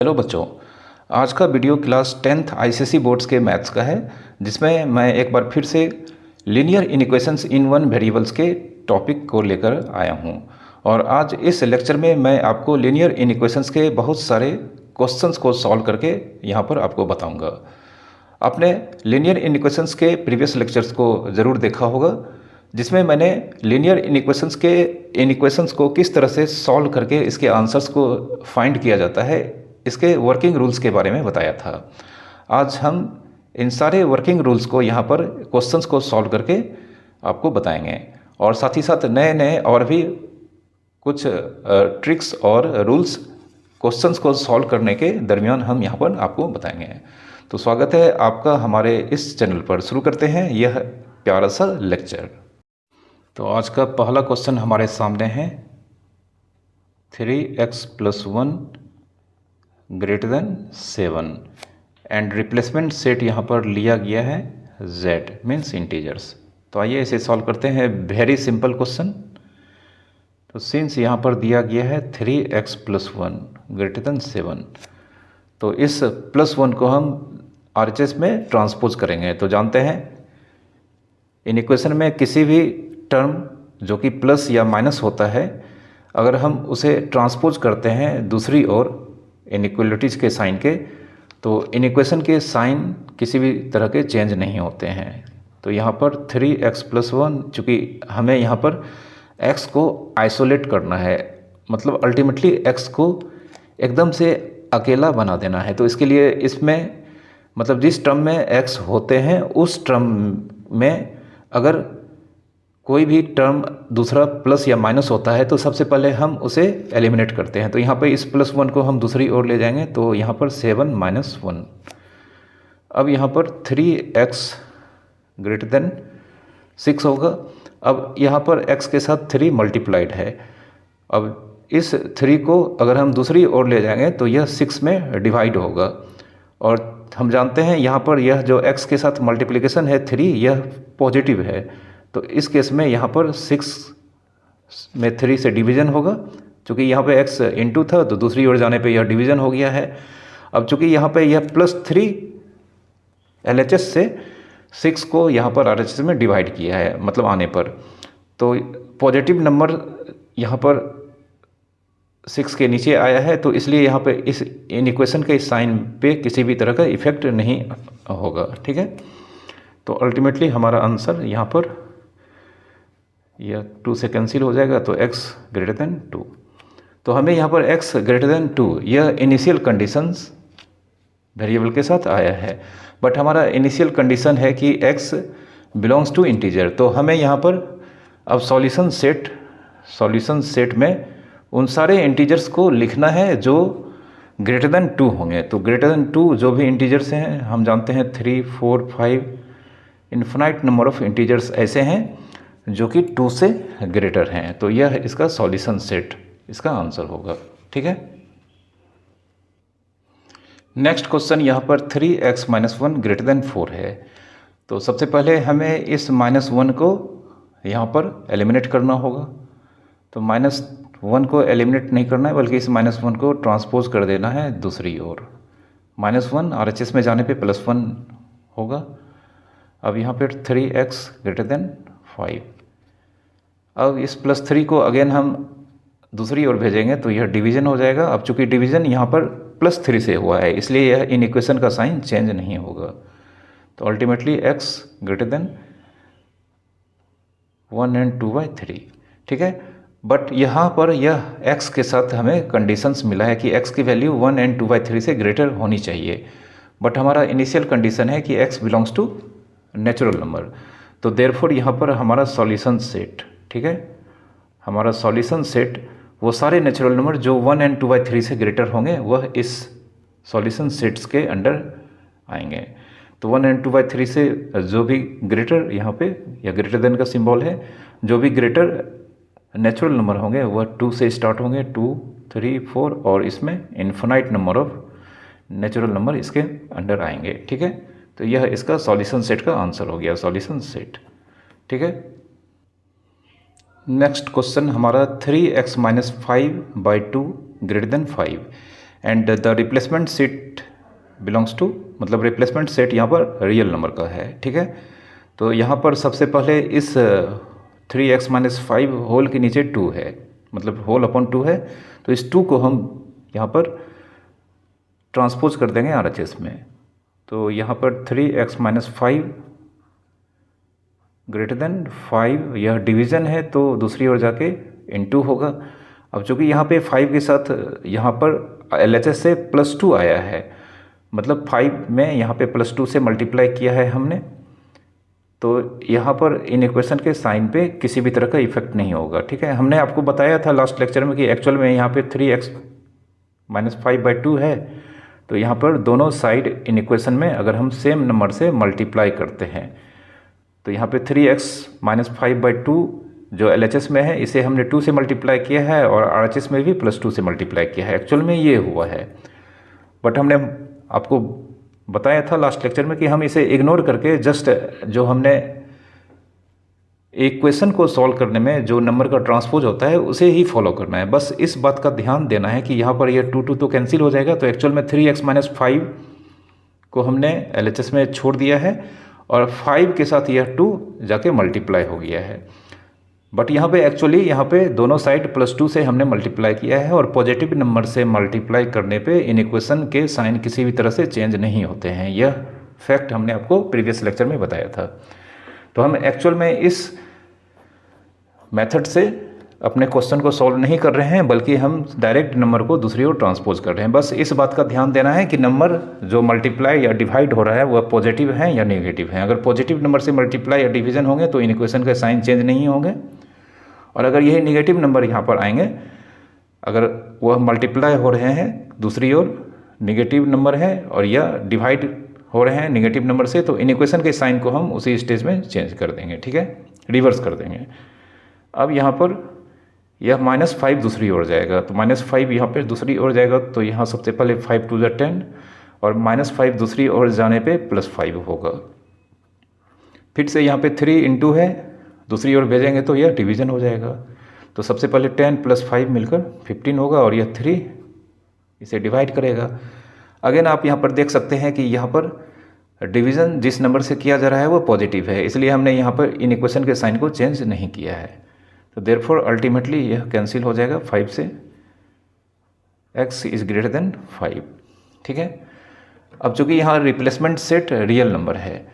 Hello बच्चों। आज का video class 10th ICSE boards के मैथ्स का है, जिसमें मैं एक बार फिर से लीनियर इनइक्वेशंस इन वन वेरिएबल्स के टॉपिक को लेकर आया हूं। और आज इस लेक्चर में मैं आपको लीनियर इनइक्वेशंस के बहुत सारे क्वेश्चंस को सॉल्व करके यहां पर आपको बताऊंगा। आपने लीनियर इनइक्वेशंस के प्रीवियस लेक्चर्स को ज़रूर देखा होगा, जिसमें मैंने लीनियर इनइक्वेशंस को किस तरह से सॉल्व करके इसके आंसर्स को फाइंड किया जाता है, इसके वर्किंग रूल्स के बारे में बताया था। आज हम इन सारे वर्किंग रूल्स को यहाँ पर क्वेश्चंस को सॉल्व करके आपको बताएंगे, और साथ ही साथ नए नए और भी कुछ ट्रिक्स और रूल्स क्वेश्चंस को सॉल्व करने के दरमियान हम यहाँ पर आपको बताएंगे। तो स्वागत है आपका हमारे इस चैनल पर। शुरू करते हैं यह प्यारा सा लेक्चर। तो आज का पहला क्वेश्चन हमारे सामने है 3x + 1 > 7 एंड रिप्लेसमेंट सेट यहाँ पर लिया गया है z मीन्स इंटीजर्स। तो आइए इसे सॉल्व करते हैं। Very simple question. तो सिंस यहाँ पर दिया गया है 3x + 1 > 7, तो इस +1 को हम RHS में ट्रांसपोज करेंगे। तो जानते हैं इन इक्वेशन में किसी भी टर्म जो कि प्लस या माइनस होता है, अगर हम उसे ट्रांसपोज करते हैं दूसरी ओर इनइक्वलिटीज़ के साइन के, तो इनइक्वेशन के साइन किसी भी तरह के चेंज नहीं होते हैं। तो यहाँ पर 3x + 1, चूँकि हमें यहाँ पर x को आइसोलेट करना है, मतलब अल्टीमेटली x को एकदम से अकेला बना देना है। तो इसके लिए इसमें मतलब जिस टर्म में x होते हैं उस टर्म में अगर कोई भी टर्म दूसरा प्लस या माइनस होता है तो सबसे पहले हम उसे एलिमिनेट करते हैं। तो यहाँ पर इस +1 को हम दूसरी ओर ले जाएंगे, तो यहाँ पर 7 - 1। अब यहाँ पर 3x > 6 होगा। अब यहाँ पर x के साथ 3 मल्टीप्लाइड है। अब इस 3 को अगर हम दूसरी ओर ले जाएंगे तो यह 6 में डिवाइड होगा। और हम जानते हैं यहाँ पर यह जो x के साथ मल्टीप्लिकेशन है 3, यह पॉजिटिव है। तो इस केस में यहाँ पर 6 में 3 से डिवीज़न होगा। चूँकि यहाँ पे x इंटू था तो दूसरी ओर जाने पे यह डिवीज़न हो गया है। अब चूँकि यहाँ पे यह +3 LHS से 6 को यहाँ पर RHS में डिवाइड किया है, मतलब आने पर, तो पॉजिटिव नंबर यहाँ पर 6 के नीचे आया है। तो इसलिए यहाँ पे इस इनइक्वेशन के साइन पे किसी भी तरह का इफेक्ट नहीं होगा। ठीक है। तो अल्टीमेटली हमारा आंसर यहाँ पर यह 2 से कैंसिल हो जाएगा, तो x > 2। तो हमें यहाँ पर x > 2 यह इनिशियल कंडीशंस वेरिएबल के साथ आया है, बट हमारा इनिशियल कंडीशन है कि x बिलोंग्स टू इंटीजर। तो हमें यहाँ पर अब सॉल्यूशन सेट में उन सारे इंटीजर्स को लिखना है जो >2 होंगे। तो >2 जो भी इंटीजर्स हैं, हम जानते हैं 3, 4, 5 इन्फिनाइट नंबर ऑफ इंटीजर्स ऐसे हैं जो कि 2 से ग्रेटर हैं। तो यह इसका सॉल्यूशन सेट इसका आंसर होगा। ठीक है। नेक्स्ट क्वेश्चन यहाँ पर 3x - 1 > 4 है। तो सबसे पहले हमें इस -1 को यहाँ पर एलिमिनेट करना होगा। तो -1 को एलिमिनेट नहीं करना है, बल्कि इस -1 को ट्रांसपोज कर देना है दूसरी ओर। -1 RHS में जाने पे +1 होगा। अब यहाँ पर 3x > 5। अब इस +3 को अगेन हम दूसरी ओर भेजेंगे तो यह डिवीज़न हो जाएगा। अब चूंकि डिवीज़न यहाँ पर +3 से हुआ है, इसलिए यह इन इक्वेशन का साइन चेंज नहीं होगा। तो अल्टीमेटली x > 1 और 2/3। ठीक है। बट यहाँ पर यह x के साथ हमें कंडीशंस मिला है कि x की वैल्यू 1 और 2/3 से ग्रेटर होनी चाहिए। बट हमारा इनिशियल कंडीशन है कि x belongs to natural number. तो देयरफॉर यहाँ पर हमारा सॉल्यूशन सेट, ठीक है, हमारा सॉल्यूशन सेट वो सारे नेचुरल नंबर जो 1 और 2/3 से ग्रेटर होंगे वह इस सॉल्यूशन सेट्स के अंडर आएंगे। तो 1 और 2/3 से जो भी ग्रेटर यहाँ पे या ग्रेटर देन का सिंबल है, जो भी ग्रेटर नेचुरल नंबर होंगे वह 2 से स्टार्ट होंगे, 2, 3, 4, और इसमें infinite number of natural number इसके अंडर आएंगे। ठीक है। तो यह इसका सॉल्यूशन सेट का आंसर हो गया, सॉल्यूशन सेट। ठीक है। नेक्स्ट क्वेश्चन हमारा 3x - 5/2 > 5 and the replacement set belongs to, मतलब रिप्लेसमेंट सेट यहाँ पर रियल नंबर का है, ठीक है। तो यहाँ पर सबसे पहले इस 3x-5 होल के नीचे 2 है, मतलब होल अपॉन 2 है, तो इस 2 को हम यहाँ पर ट्रांसपोज कर देंगे RHS में। तो यहाँ पर 3x-5 ग्रेटर देन 5, यह डिवीज़न है तो दूसरी ओर जाके इनटू होगा। अब चूँकि यहाँ पे 5 के साथ यहाँ पर LHS से +2 आया है, मतलब 5 में यहाँ पे +2 से मल्टीप्लाई किया है हमने, तो यहाँ पर इन इक्वेशन के साइन पे किसी भी तरह का इफेक्ट नहीं होगा, ठीक है। हमने आपको बताया था लास्ट लेक्चर में कि एक्चुअल में यहाँ पे 3x-5/2 है, तो यहाँ पर दोनों साइड इन इक्वेशन में अगर हम सेम नंबर से मल्टीप्लाई करते हैं तो यहाँ पे 3x-5/2 जो LHS में है इसे हमने 2 से मल्टीप्लाई किया है और RHS में भी +2 से मल्टीप्लाई किया है, एक्चुअल में ये हुआ है। बट हमने आपको बताया था लास्ट लेक्चर में कि हम इसे इग्नोर करके जस्ट जो हमने इक्वेशन को सॉल्व करने में जो नंबर का ट्रांसपोज होता है उसे ही फॉलो करना है। बस इस बात का ध्यान देना है कि यहाँ पर यह 2 तो कैंसिल हो जाएगा, तो एक्चुअल में 3x-5 को हमने LHS में छोड़ दिया है और 5 के साथ यह 2 जाके मल्टीप्लाई हो गया है। बट यहाँ पे एक्चुअली यहाँ पे दोनों साइड +2 से हमने मल्टीप्लाई किया है और पॉजिटिव नंबर से मल्टीप्लाई करने पे इन इक्वेशन के साइन किसी भी तरह से चेंज नहीं होते हैं। यह फैक्ट हमने आपको प्रीवियस लेक्चर में बताया था। तो हम एक्चुअल में इस मेथड से अपने क्वेश्चन को सॉल्व नहीं कर रहे हैं, बल्कि हम डायरेक्ट नंबर को दूसरी ओर ट्रांसपोज कर रहे हैं। बस इस बात का ध्यान देना है कि नंबर जो मल्टीप्लाई या डिवाइड हो रहा है वह पॉजिटिव है या नेगेटिव है। अगर पॉजिटिव नंबर से मल्टीप्लाई या डिवीजन होंगे तो इन इक्वेशन के साइन चेंज नहीं होंगे, और अगर यही नेगेटिव नंबर यहाँ पर आएंगे, अगर वह मल्टीप्लाई हो रहे हैं दूसरी ओर नेगेटिव नंबर है और यह डिवाइड हो रहे हैं नेगेटिव नंबर से, तो इन इक्वेशन के साइन को हम उसी स्टेज में चेंज कर देंगे, ठीक है, रिवर्स कर देंगे। अब यहाँ पर यह -5 दूसरी ओर जाएगा, तो -5 यहाँ पर दूसरी ओर जाएगा, तो यहाँ सबसे पहले 5 2 10 और -5 दूसरी ओर जाने पे +5 होगा। फिर से यहाँ पे 3 × है, दूसरी ओर भेजेंगे तो यह डिवीज़न हो जाएगा। तो सबसे पहले 10 + 5 मिलकर 15 होगा और यह 3 इसे डिवाइड करेगा। अगेन आप यहाँ पर देख सकते हैं कि यहाँ पर डिवीज़न जिस नंबर से किया जा रहा है वो पॉजिटिव है, इसलिए हमने यहाँ पर इन इक्वेशन के साइन को चेंज नहीं किया है। तो देयरफॉर अल्टीमेटली यह कैंसिल हो जाएगा 5 से, x इज़ ग्रेटर देन 5, ठीक है। अब चूँकि यहाँ रिप्लेसमेंट सेट रियल नंबर है,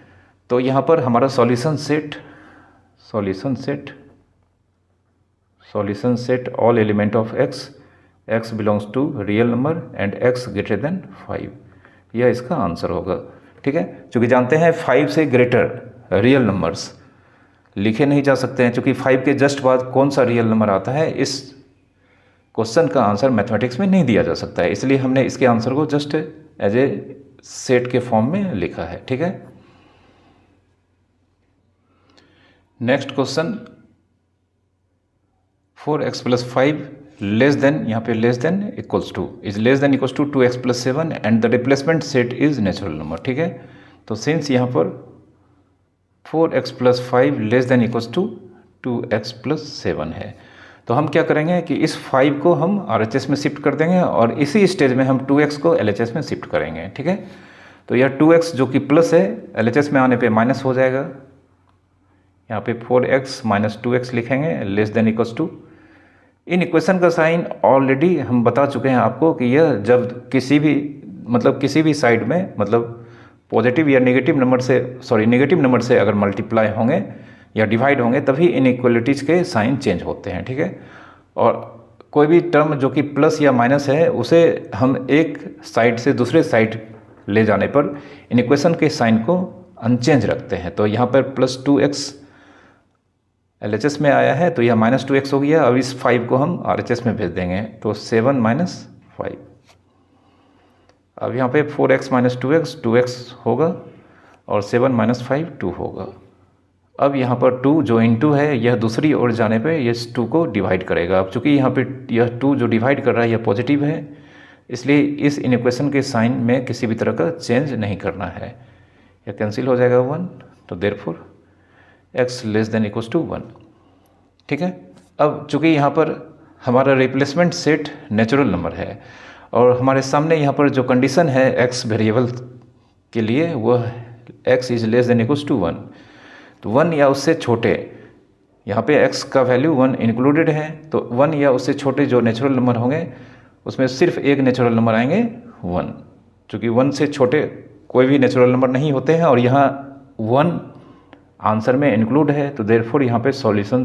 तो यहाँ पर हमारा solution set all element of x belongs to real number and x greater than 5, यह इसका आंसर होगा, ठीक है। चूँकि जानते हैं 5 से ग्रेटर रियल नंबर्स लिखे नहीं जा सकते हैं, क्योंकि 5 के जस्ट बाद कौन सा रियल नंबर आता है इस क्वेश्चन का आंसर मैथमेटिक्स में नहीं दिया जा सकता है, इसलिए हमने इसके आंसर को जस्ट एज ए सेट के फॉर्म में लिखा है, ठीक है। Next question 4x + 5 less than, यहाँ पे less than equals to, is less than equals to 2x + 7 and the replacement set is natural number, ठीक है। तो सिंस यहाँ पर 4x + 5 less than equals to 2x + 7 है, तो हम क्या करेंगे कि इस 5 को हम RHS में शिफ्ट कर देंगे और इसी स्टेज में हम 2x को LHS में शिफ्ट करेंगे, ठीक है। तो यह 2x जो कि प्लस है LHS में आने पे माइनस हो जाएगा, यहाँ पे 4x - 2x लिखेंगे लेस देन इक्वल्स टू। इन इक्वेशन का साइन ऑलरेडी हम बता चुके हैं आपको कि यह जब किसी भी साइड में मतलब पॉजिटिव या नेगेटिव नंबर से अगर मल्टीप्लाई होंगे या डिवाइड होंगे तभी इनइक्वलिटीज़ के साइन चेंज होते हैं, ठीक है। और कोई भी टर्म जो कि प्लस या माइनस है उसे हम एक साइड से दूसरे साइड ले जाने पर इन इक्वेशन के साइन को अनचेंज रखते हैं। तो यहाँ पर +2x LHS में आया है तो यह -2x हो गया। अब इस 5 को हम RHS में भेज देंगे तो 7 - 5। अब यहाँ पे 4x - 2x 2x होगा और 7 - 5 2 होगा। अब यहाँ पर 2 जो इनटू है यह दूसरी ओर जाने पे इस 2 को डिवाइड करेगा। अब चूँकि यहाँ पे यह 2 जो डिवाइड कर रहा है यह पॉजिटिव है, इसलिए इस इक्वेशन के साइन में किसी भी तरह का चेंज नहीं करना है, यह कैंसिल हो जाएगा 1। तो therefore x less than equals to 1, ठीक है। अब चूँकि यहाँ पर हमारा रिप्लेसमेंट सेट नेचुरल नंबर है और हमारे सामने यहाँ पर जो कंडीशन है x वेरिएबल के लिए वह x is less than equals to 1, तो 1 या उससे छोटे, यहाँ पे x का वैल्यू 1 इंक्लूडेड है, तो 1 या उससे छोटे जो नेचुरल नंबर होंगे उसमें सिर्फ एक नेचुरल नंबर आएंगे 1, चूँकि 1 से छोटे कोई भी नेचुरल नंबर नहीं होते हैं और यहाँ 1 आंसर में इंक्लूड है, तो देयरफॉर यहाँ पे सॉल्यूशन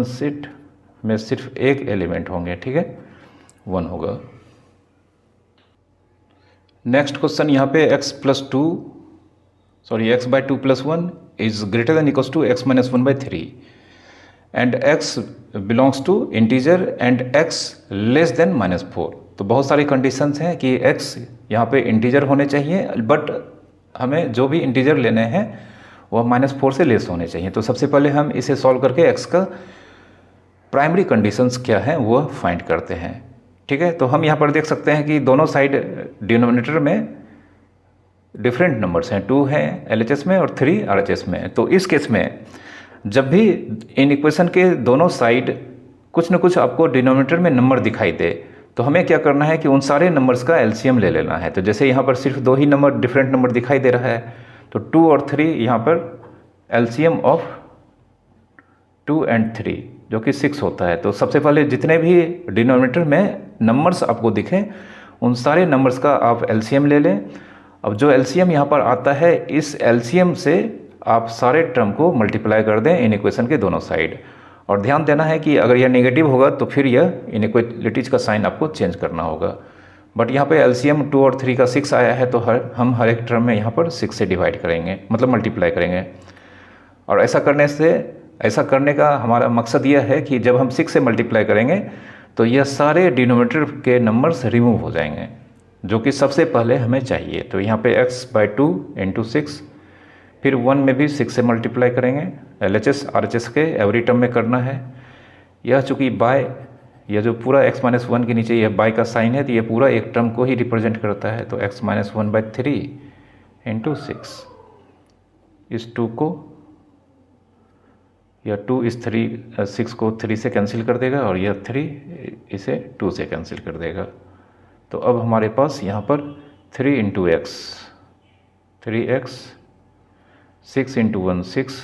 सेट में सिर्फ एक एलिमेंट होंगे, ठीक है, 1 होगा। नेक्स्ट क्वेश्चन यहाँ पे x by two plus 1 is greater than equals to x minus 1 by 3 and x belongs to integer and x less than -4। तो बहुत सारी कंडीशंस हैं कि x यहाँ पे इंटीजर होने चाहिए, बट हमें जो भी इंटीजर लेने हैं वह -4 से लेस होने चाहिए। तो सबसे पहले हम इसे सॉल्व करके x का प्राइमरी कंडीशंस क्या है वह फाइंड करते हैं, ठीक है। तो हम यहाँ पर देख सकते हैं कि दोनों साइड डिनोमिनेटर में डिफरेंट नंबर्स हैं, 2 हैं LHS में और 3 RHS में। तो इस केस में जब भी इन इक्वेशन के दोनों साइड कुछ न कुछ आपको डिनोमिनेटर में नंबर दिखाई दे, तो हमें क्या करना है कि उन सारे नंबर्स का LCM ले लेना है। तो जैसे यहाँ पर सिर्फ 2 ही नंबर डिफरेंट नंबर दिखाई दे रहा है, तो 2 और 3 यहाँ पर LCM ऑफ 2 and 3 जो कि 6 होता है। तो सबसे पहले जितने भी डिनोमिनेटर में नंबर्स आपको दिखें उन सारे नंबर्स का आप LCM ले लें। अब जो LCM यहाँ पर आता है, इस LCM से आप सारे टर्म को मल्टीप्लाई कर दें इन इक्वेशन के दोनों साइड। और ध्यान देना है कि अगर यह नेगेटिव होगा तो फिर यह इनइक्वालिटीज का साइन आपको चेंज करना होगा। बट यहाँ पे LCM 2 और 3 का 6 आया है, तो हम हर एक टर्म में यहाँ पर 6 से डिवाइड करेंगे, मतलब मल्टीप्लाई करेंगे। और ऐसा करने का हमारा मकसद यह है कि जब हम 6 से मल्टीप्लाई करेंगे तो यह सारे डिनोमिनेटर के नंबर्स रिमूव हो जाएंगे, जो कि सबसे पहले हमें चाहिए। तो यहाँ पे x बाई 2 इंटू 6, फिर 1 में भी 6 से मल्टीप्लाई करेंगे, LHS RHS के एवरी टर्म में करना है। यह चूँकि बाय, यह जो पूरा x माइनस 1 के नीचे यह बाय का साइन है, तो यह पूरा एक टर्म को ही रिप्रेजेंट करता है। तो x माइनस 1 बाई 3 इंटू 6, इस 2 को, यह 2 इस 6 को 3 से कैंसिल कर देगा और यह 3 इसे 2 से कैंसिल कर देगा। तो अब हमारे पास यहाँ पर 3 into x, 3x, 6 into 1 6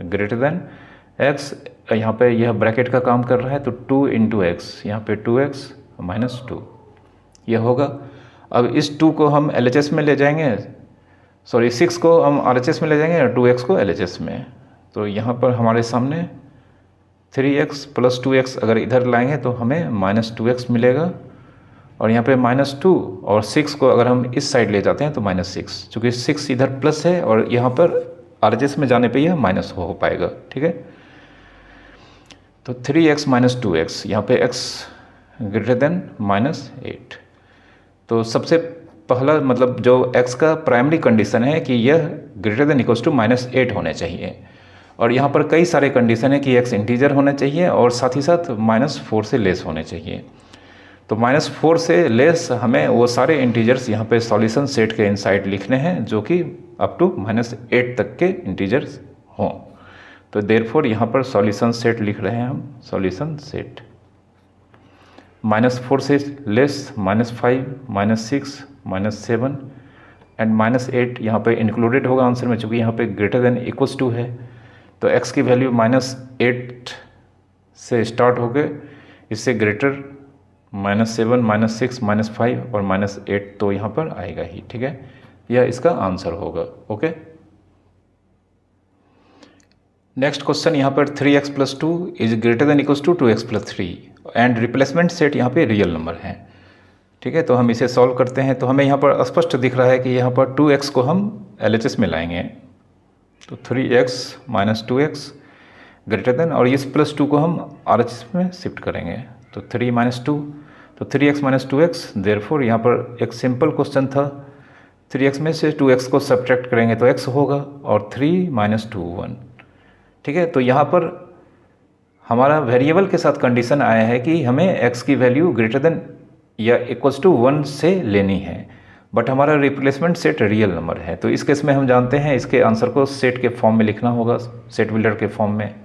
greater than x, यहाँ पे यह ब्रैकेट का काम कर रहा है, तो 2 इंटू एक्स, यहाँ पे 2x माइनस 2 यह होगा। अब इस 2 को हम LHS में ले जाएंगे, 6 को हम RHS में ले जाएंगे और 2x को LHS में। तो यहाँ पर हमारे सामने 3x प्लस 2x अगर इधर लाएंगे तो हमें माइनस 2x मिलेगा, और यहाँ पे -2 और 6 को अगर हम इस साइड ले जाते हैं तो -6, चूँकि 6 इधर प्लस है और यहाँ पर RHS में जाने पे यह माइनस हो पाएगा, ठीक है। तो 3x माइनस 2x, यहाँ पे x ग्रेटर देन -8। तो सबसे पहला मतलब जो x का प्राइमरी कंडीशन है कि यह ग्रेटर देन इक्वल्स टू -8 होने चाहिए, और यहाँ पर कई सारे कंडीशन है कि x इंटीजर होना चाहिए और साथ ही साथ -4 से लेस होने चाहिए। तो -4 से लेस हमें वो सारे इंटीजर्स यहाँ पे सॉल्यूशन सेट के इनसाइड लिखने हैं जो कि अप टू -8 तक के इंटीजर्स हों। तो देयरफॉर यहाँ पर सॉल्यूशन सेट लिख रहे हैं हम, सॉल्यूशन सेट -4 से लेस, -5, -6, -7 एंड -8 यहाँ पे इंक्लूडेड होगा आंसर में, चूँकि यहाँ पे ग्रेटर देन इक्वल्स टू है। तो x की वैल्यू -8 से स्टार्ट हो गए, इससे ग्रेटर -7, -6, -5 और -8 तो यहाँ पर आएगा ही, ठीक है। यह इसका आंसर होगा, ओके। नेक्स्ट क्वेश्चन यहाँ पर 3x plus 2 is greater than equals to 2x plus 3 and replacement set यहाँ पे रियल नंबर है, ठीक है। तो हम इसे सॉल्व करते हैं। तो हमें यहाँ पर स्पष्ट दिख रहा है कि यहाँ पर 2x को हम LHS में लाएंगे, तो 3x minus 2x greater than, और इस प्लस 2 को हम RHS में शिफ्ट करेंगे, तो 3 माइनस 2, तो 3x माइनस 2x। देयरफॉर यहाँ पर एक सिंपल क्वेश्चन था, 3x में से 2x को सब्ट्रैक्ट करेंगे तो x होगा, और 3 माइनस 2 1, ठीक है। तो यहाँ पर हमारा वेरिएबल के साथ कंडीशन आया है कि हमें x की वैल्यू ग्रेटर देन या इक्वल्स टू 1 से लेनी है, बट हमारा रिप्लेसमेंट सेट रियल नंबर है। तो इस केस में हम जानते हैं इसके आंसर को सेट के फॉर्म में लिखना होगा, सेट बिल्डर के फॉर्म में।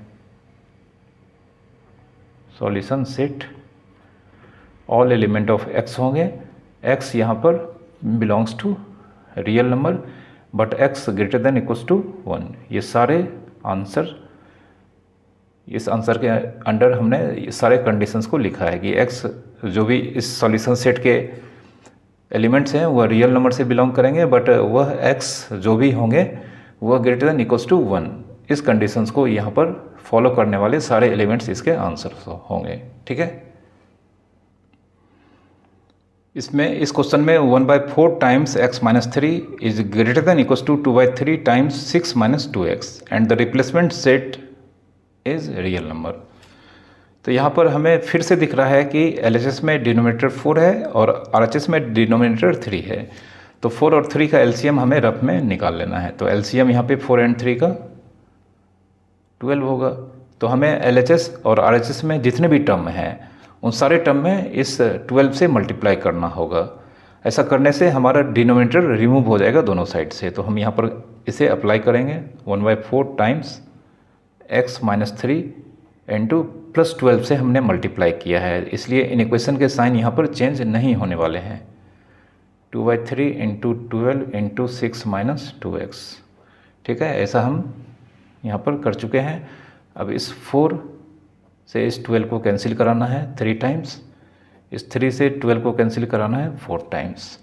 Solution set all element of x होंगे, x यहाँ पर belongs to real number but x greater than equals to 1। ये सारे आंसर, इस आंसर के अंडर हमने सारे कंडीशंस को लिखा है कि x जो भी इस सॉल्यूशन सेट के एलिमेंट्स हैं वह रियल नंबर से बिलोंग करेंगे बट वह x जो भी होंगे वह ग्रेटर देन इक्वल्स टू 1। इस कंडीशंस को यहाँ पर फॉलो करने वाले सारे एलिमेंट्स इसके आंसर होंगे। ठीक है, इसमें इस क्वेश्चन में 1/4 times x minus 3 is greater than equals to 2/3 times 6 minus 2x and the replacement set is real number. तो यहाँ पर हमें फिर से दिख रहा है कि LHS में डिनोमिनेटर 4 है और RHS में डिनोमिनेटर 3 है। तो 4 और 3 का LCM हमें रफ में निकाल लेना है। तो LCM यहाँ पे 4 एंड 3 का 12 होगा। तो हमें LHS और RHS में जितने भी टर्म हैं उन सारे टर्म में इस 12 से मल्टीप्लाई करना होगा। ऐसा करने से हमारा डिनोमिनेटर रिमूव हो जाएगा दोनों साइड से। तो हम यहाँ पर इसे अप्लाई करेंगे 1/4 times x minus 3 into plus 12 से हमने मल्टीप्लाई किया है, इसलिए इन इक्वेशन के साइन यहाँ पर चेंज नहीं होने वाले हैं। 2/3 इंटू 12 इंटू 6 माइनस 2x। ठीक है, ऐसा हम यहाँ पर कर चुके हैं। अब इस 4 से इस 12 को कैंसिल कराना है 3 टाइम्स, इस 3 से 12 को कैंसिल कराना है 4 टाइम्स।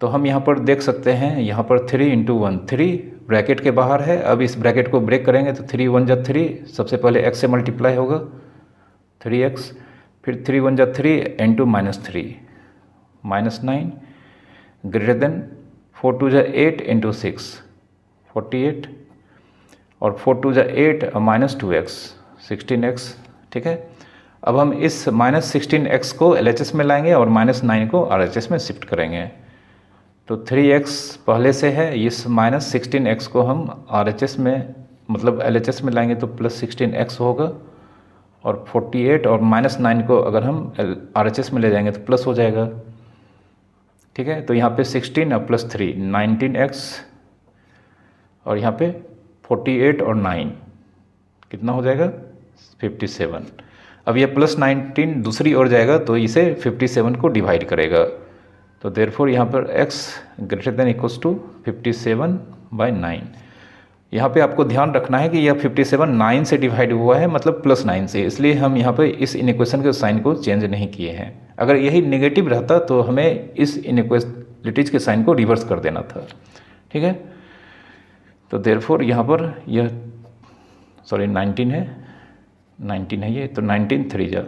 तो हम यहाँ पर देख सकते हैं, यहाँ पर 3 इंटू 1, 3 ब्रैकेट के बाहर है। अब इस ब्रैकेट को ब्रेक करेंगे तो 3 1 जा 3, सबसे पहले x से मल्टीप्लाई होगा 3x, फिर 3 1 जा 3 into minus 3 minus 9 greater than 4 2 जा 8 इंटू 6 48 और 4 2 जा 8 माइनस 2x 16x। ठीक है, अब हम इस माइनस 16x को LHS में लाएंगे और माइनस 9 को RHS में शिफ्ट करेंगे। तो 3x पहले से है, इस माइनस 16x को हम RHS में मतलब LHS में लाएंगे तो प्लस 16x होगा और 48 और माइनस 9 को अगर हम RHS में ले जाएंगे तो प्लस हो जाएगा। ठीक है, तो यहाँ पे 16 और प्लस 3 19x और यहाँ पे 48 और 9 कितना हो जाएगा 57। अब ये प्लस 19 दूसरी ओर जाएगा तो इसे 57 को डिवाइड करेगा। तो देयरफॉर यहाँ पर x greater than equals to 57/9। यहाँ पे आपको ध्यान रखना है कि यह 57 9 से डिवाइड हुआ है मतलब प्लस 9 से, इसलिए हम यहाँ पे इस इनइक्वेशन के साइन को चेंज नहीं किए हैं। अगर यही नेगेटिव रहता तो हमें इस इनइक्वालिटीज के साइन को रिवर्स कर देना था। ठीक है, तो देयरफॉर यहाँ पर यह 19 है ये, तो 19 3 जा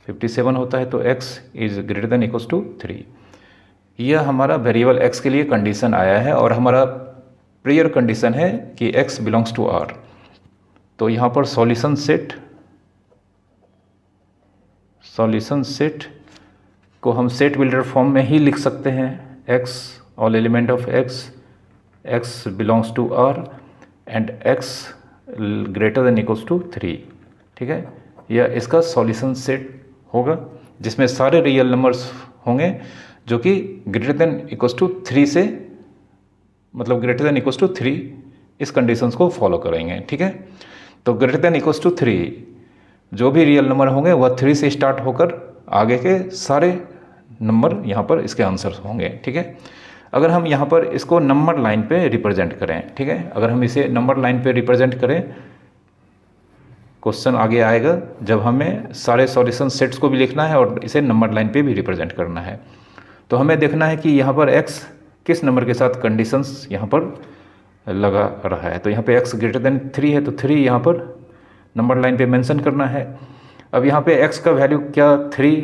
57 होता है। तो x is greater than equals to 3। यह हमारा वेरिएबल x के लिए कंडीशन आया है और हमारा प्रेयर कंडीशन है कि x बिलोंग्स टू R। तो यहाँ पर सॉल्यूशन सेट को हम सेट बिल्डर फॉर्म में ही लिख सकते हैं। x all element of x belongs to R and x greater than equals to 3। ठीक है, यह इसका सॉल्यूशन सेट होगा जिसमें सारे रियल नंबर्स होंगे जो कि ग्रेटर देन इक्वल्स टू 3 से मतलब ग्रेटर देन इक्वल्स टू 3 इस कंडीशंस को फॉलो करेंगे। ठीक है, तो ग्रेटर देन इक्वल्स टू 3 जो भी रियल नंबर होंगे वह 3 से स्टार्ट होकर आगे के सारे नंबर यहाँ पर इसके आंसर्स होंगे। ठीक है, अगर हम यहाँ पर इसको नंबर लाइन पे रिप्रेजेंट करें, ठीक है, अगर हम इसे नंबर लाइन पे रिप्रेजेंट करें, क्वेश्चन आगे आएगा जब हमें सारे सॉल्यूशन सेट्स को भी लिखना है और इसे नंबर लाइन पे भी रिप्रेजेंट करना है। तो हमें देखना है कि यहाँ पर x किस नंबर के साथ कंडीशंस यहाँ पर लगा रहा है। तो यहाँ पे x ग्रेटर देन 3 है तो 3 यहाँ पर नंबर लाइन पे मेंशन करना है। अब यहाँ पे x का वैल्यू क्या 3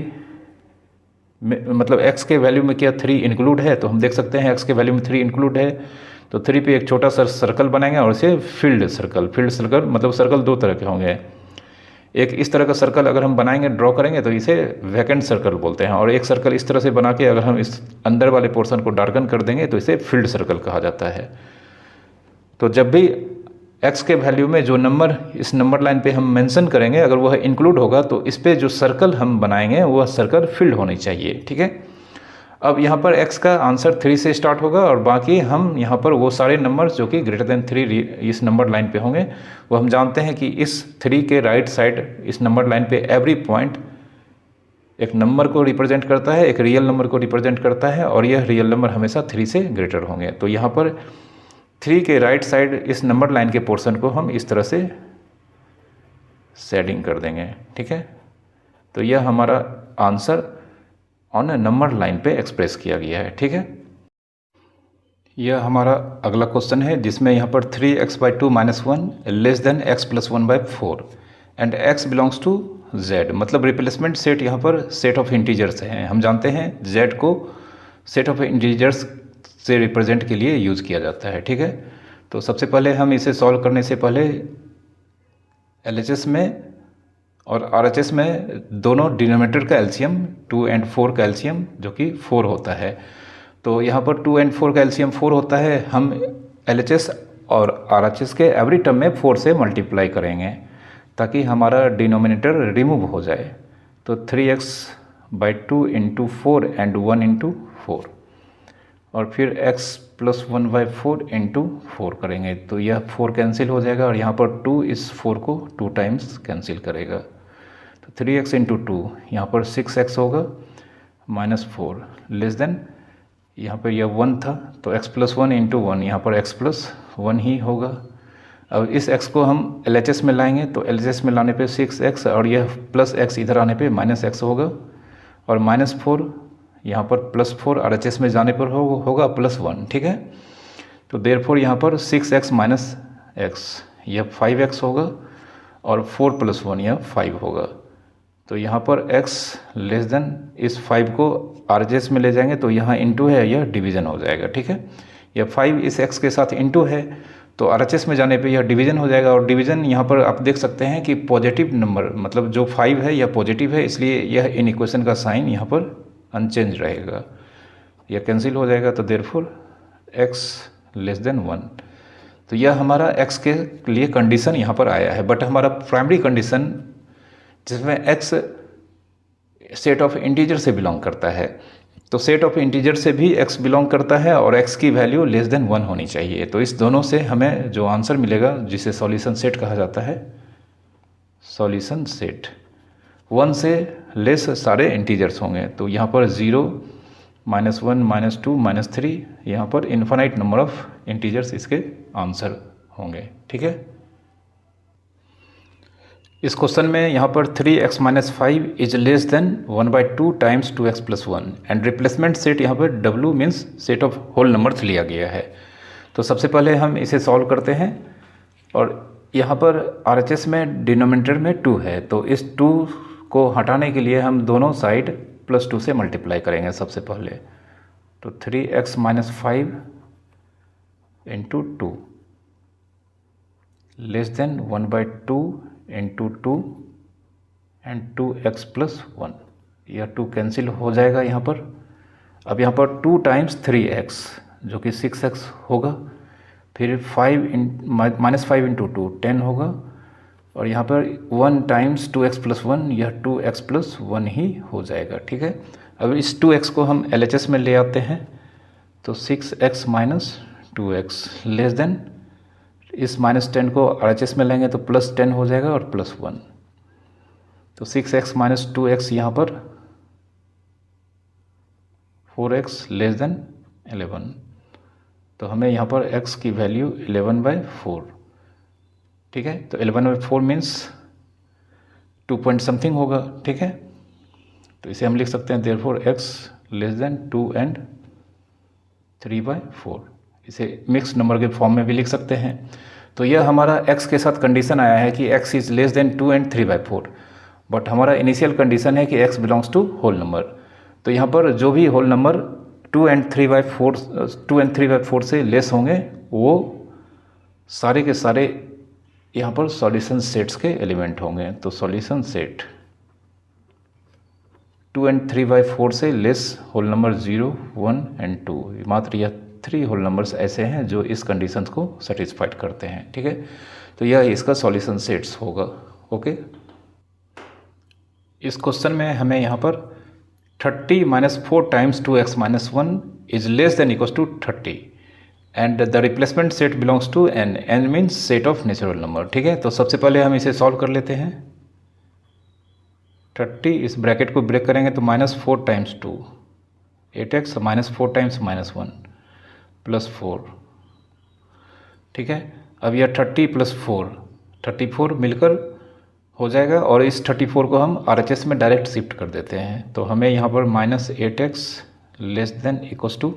मतलब x के वैल्यू में क्या 3 इंक्लूड है, तो हम देख सकते हैं x के वैल्यू में 3 इंक्लूड है। तो 3 पे एक छोटा सा सर्कल बनाएंगे और इसे फील्ड सर्कल मतलब सर्कल दो तरह के होंगे। एक इस तरह का सर्कल अगर हम बनाएंगे ड्रॉ करेंगे तो इसे वैकेंट सर्कल बोलते हैं, और एक सर्कल इस तरह से बना के अगर हम इस अंदर वाले पोर्शन को डार्कन कर देंगे तो इसे फील्ड सर्कल कहा जाता है। तो जब भी x के वैल्यू में जो नंबर इस नंबर लाइन पे हम मेंशन करेंगे अगर वह इंक्लूड होगा तो इस पे जो सर्कल हम बनाएंगे वह सर्कल फील्ड होनी चाहिए। ठीक है, अब यहाँ पर x का आंसर 3 से स्टार्ट होगा और बाकी हम यहाँ पर वो सारे नंबर्स जो कि ग्रेटर देन 3 इस नंबर लाइन पे होंगे वो हम जानते हैं कि इस 3 के राइट साइड इस नंबर लाइन पे एवरी पॉइंट एक नंबर को रिप्रेजेंट करता है, एक रियल नंबर को रिप्रेजेंट करता है, और यह रियल नंबर हमेशा 3 से ग्रेटर होंगे। तो यहाँ पर 3 के राइट साइड इस नंबर लाइन के पोर्शन को हम इस तरह से शेडिंग कर देंगे, ठीक है। तो यह हमारा आंसर ऑन नंबर लाइन पे एक्सप्रेस किया गया है, ठीक है। यह हमारा अगला क्वेश्चन है जिसमें यहाँ पर 3x/2 - 1 less than x+1/4 and x belongs to z, मतलब रिप्लेसमेंट सेट यहाँ पर सेट ऑफ इंटीजर्स हैं। हम जानते हैं z को सेट ऑफ इंटीजर्स से रिप्रेजेंट के लिए यूज़ किया जाता है, ठीक है। तो सबसे पहले हम इसे सॉल्व करने से पहले LHS में और RHS में दोनों डिनोमिनेटर का एलसीएम 2 और 4 का एलसीएम जो कि 4 होता है। तो यहाँ पर 2 और 4 का एलसीएम 4 होता है। हम LHS और RHS के एवरी टर्म में 4 से मल्टीप्लाई करेंगे ताकि हमारा डिनोमिनेटर रिमूव हो जाए। तो 3x/2 × 4 एंड 1 × 4, और फिर x+1/4 × 4 करेंगे तो यह 4 कैंसिल हो जाएगा, और यहाँ पर 2 इस 4 को 2 टाइम्स कैंसिल करेगा। तो 3x × 2 यहाँ पर 6x होगा -4 लेस देन, यहाँ पर यह 1 था तो x+1 × 1 यहाँ पर x+1 ही होगा। अब इस x को हम LHS में लाएंगे तो LHS में लाने पे 6x, और यह +x इधर आने पे -x होगा, और -4 यहाँ पर +4 RHS में जाने पर होगा +1, ठीक है। तो देयरफॉर यहाँ पर 6x - x यह 5x होगा, और 4 + 1 यह 5 होगा। तो यहाँ पर x लेस देन इस 5 को RHS में ले जाएंगे तो यहाँ इंटू है, यह डिवीज़न हो जाएगा, ठीक है। यह 5 इस x के साथ इंटू है तो RHS में जाने पे यह डिवीज़न हो जाएगा, और डिवीज़न यहाँ पर आप देख सकते हैं कि पॉजिटिव नंबर, मतलब जो 5 है यह पॉजिटिव है, इसलिए यह इन इक्वेशन का साइन यहाँ पर अनचेंज रहेगा, यह कैंसिल हो जाएगा। तो देयरफॉर x लेस देन 1। तो यह हमारा x के लिए कंडीशन यहाँ पर आया है, बट हमारा प्राइमरी कंडीशन जिसमें x सेट ऑफ इंटीजर से बिलोंग करता है, तो सेट ऑफ इंटीजर से भी x बिलोंग करता है और x की वैल्यू लेस देन 1 होनी चाहिए। तो इस दोनों से हमें जो आंसर मिलेगा जिसे सॉल्यूशन सेट कहा जाता है, सॉल्यूशन सेट 1 से लेस सारे इंटीजर्स होंगे। तो यहाँ पर 0 -1 -2 -3 यहाँ पर इन्फिनाइट नंबर ऑफ इंटीजर्स इसके आंसर होंगे, ठीक है। इस क्वेश्चन में यहाँ पर 3x - 5 is less than 1/2 times 2x + 1 and replacement set यहाँ पर W means set of whole numbers लिया गया है। तो सबसे पहले हम इसे सॉल्व करते हैं, और यहाँ पर RHS में डिनोमिनेटर में 2 है, तो इस 2 को हटाने के लिए हम दोनों साइड +2 से मल्टीप्लाई करेंगे सबसे पहले। तो 3x - 5 × 2 less than 1/2 × 2 and 2x + 1, यह 2 कैंसिल हो जाएगा यहाँ पर। अब यहाँ पर 2 टाइम्स 3x जो कि 6x होगा, फिर -5 × 2 10 होगा, और यहाँ पर 1 टाइम्स 2x + 1 यह 2x + 1 ही हो जाएगा, ठीक है। अब इस 2x को हम LHS में ले आते हैं तो 6x - 2x लेस देन, इस -10 को RHS में लेंगे तो +10 हो जाएगा और +1, तो 6x - 2x यहाँ पर 4x लेस देन 11, तो हमें यहाँ पर x की वैल्यू 11/4, ठीक है। तो 11/4 मीन्स 2 पॉइंट समथिंग होगा, ठीक है। तो इसे हम लिख सकते हैं therefore x less than 2 and 3/4, इसे मिक्स नंबर के फॉर्म में भी लिख सकते हैं। तो यह हमारा x के साथ कंडीशन आया है कि x is less than 2 and 3/4, but हमारा इनिशियल कंडीशन है कि x belongs to whole number. तो यहाँ पर जो भी होल नंबर 2 एंड 3/4 से लेस होंगे वो सारे के सारे यहाँ पर सॉल्यूशन सेट्स के एलिमेंट होंगे। तो सॉल्यूशन सेट 2 एंड 3/4 से लेस होल नंबर 0, 1 एंड 2, मात्र यह 3 होल नंबर्स ऐसे हैं जो इस कंडीशंस को सेटिस्फाइड करते हैं, ठीक है। तो यह इसका सॉल्यूशन सेट्स होगा, ओके। इस क्वेश्चन में हमें यहाँ पर 30 - 4 times 2x - 1 is less than equals to 30 and the replacement set belongs to n means set of natural number, ठीक है। तो सबसे पहले हम इसे सॉल्व कर लेते हैं। 30, इस ब्रैकेट को ब्रेक करेंगे तो -4 टाइम्स 2, 8x -4 टाइम्स -1 +4, ठीक है। अब यह 30 + 4, 34 मिलकर हो जाएगा और इस 34 को हम RHS में डायरेक्ट शिफ्ट कर देते हैं। तो हमें यहाँ पर -8x <=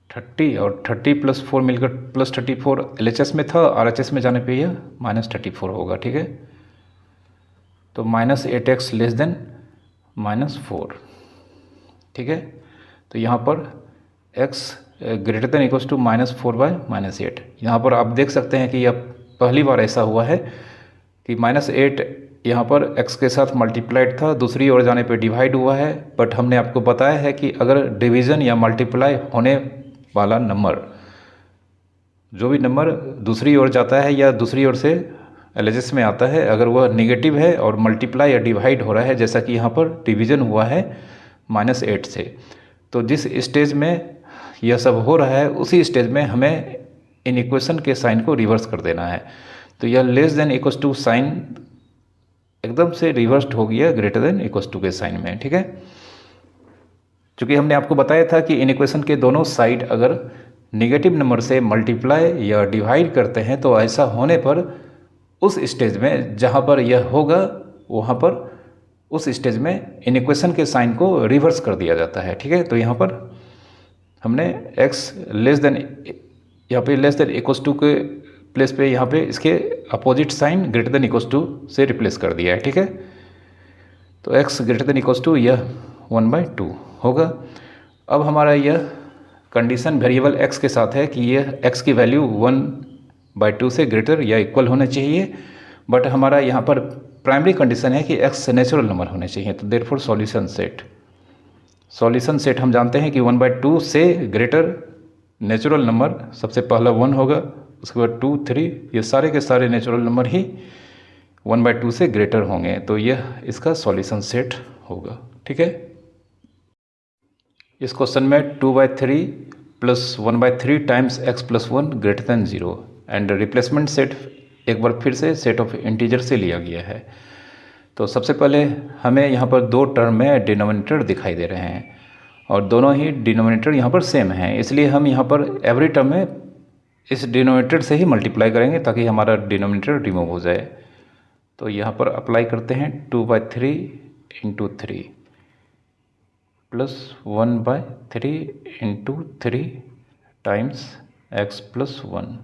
30 और 30 + 4 मिलकर +34 LHS में था, RHS में जाने पे यह -34 होगा, ठीक है। तो -8x -4, ठीक है। तो यहाँ पर x > -4/-8, यहाँ पर आप देख सकते हैं कि यह पहली बार ऐसा हुआ है कि -8 यहाँ पर x के साथ मल्टीप्लाइड था, दूसरी ओर जाने पे डिवाइड हुआ है। बट हमने आपको बताया है कि अगर डिवीज़न या मल्टीप्लाई होने वाला नंबर, जो भी नंबर दूसरी ओर जाता है या दूसरी ओर से LHS में आता है, अगर वह नेगेटिव है और मल्टीप्लाई या डिवाइड हो रहा है, जैसा कि यहाँ पर डिवीज़न हुआ है -8 से, तो जिस स्टेज में यह सब हो रहा है उसी स्टेज में हमें इन इक्वेशन के साइन को रिवर्स कर देना है। तो यह <= साइन एकदम से रिवर्स्ड हो गया <= के साइन में, ठीक है। क्योंकि हमने आपको बताया था कि इन इक्वेशन के दोनों साइड अगर नेगेटिव नंबर से मल्टीप्लाई या डिवाइड करते हैं तो ऐसा होने पर उस स्टेज में जहाँ पर यह होगा वहाँ पर उस स्टेज में इन इक्वेशन के साइन को रिवर्स कर दिया जाता है, ठीक है। तो यहाँ पर हमने x यहाँ पे <= के प्लेस पे यहाँ पे इसके अपोजिट साइन <= से रिप्लेस कर दिया है, ठीक है। तो x <= यह 1/2 होगा। अब हमारा यह कंडीशन वेरिएबल x के साथ है कि यह x की वैल्यू 1/2 से ग्रेटर या इक्वल होना चाहिए। बट हमारा यहाँ पर प्राइमरी कंडीशन है कि x नेचुरल नंबर होने चाहिए। तो देयरफॉर सॉल्यूशन सेट हम जानते हैं कि 1/2 से ग्रेटर नेचुरल नंबर सबसे पहला 1 होगा, उसके बाद 2, 3, ये सारे के सारे नेचुरल नंबर ही 1/2 से ग्रेटर होंगे। तो यह इसका सॉल्यूशन सेट होगा, ठीक है। इस क्वेश्चन में 2/3 + 1/3 times x + 1 > 0 and replacement set एक बार फिर से सेट ऑफ इंटीजर से लिया गया है। तो सबसे पहले हमें यहाँ पर दो टर्म में डिनोमिनेटर दिखाई दे रहे हैं और दोनों ही डिनोमिनेटर यहाँ पर सेम हैं, इसलिए हम यहाँ पर एवरी टर्म में इस डिनोमिनेटर से ही मल्टीप्लाई करेंगे ताकि हमारा डिनोमिनेटर रिमूव हो जाए। तो यहाँ पर अप्लाई करते हैं 2/3 × 3 + 1/3 × 3 टाइम्स x + 1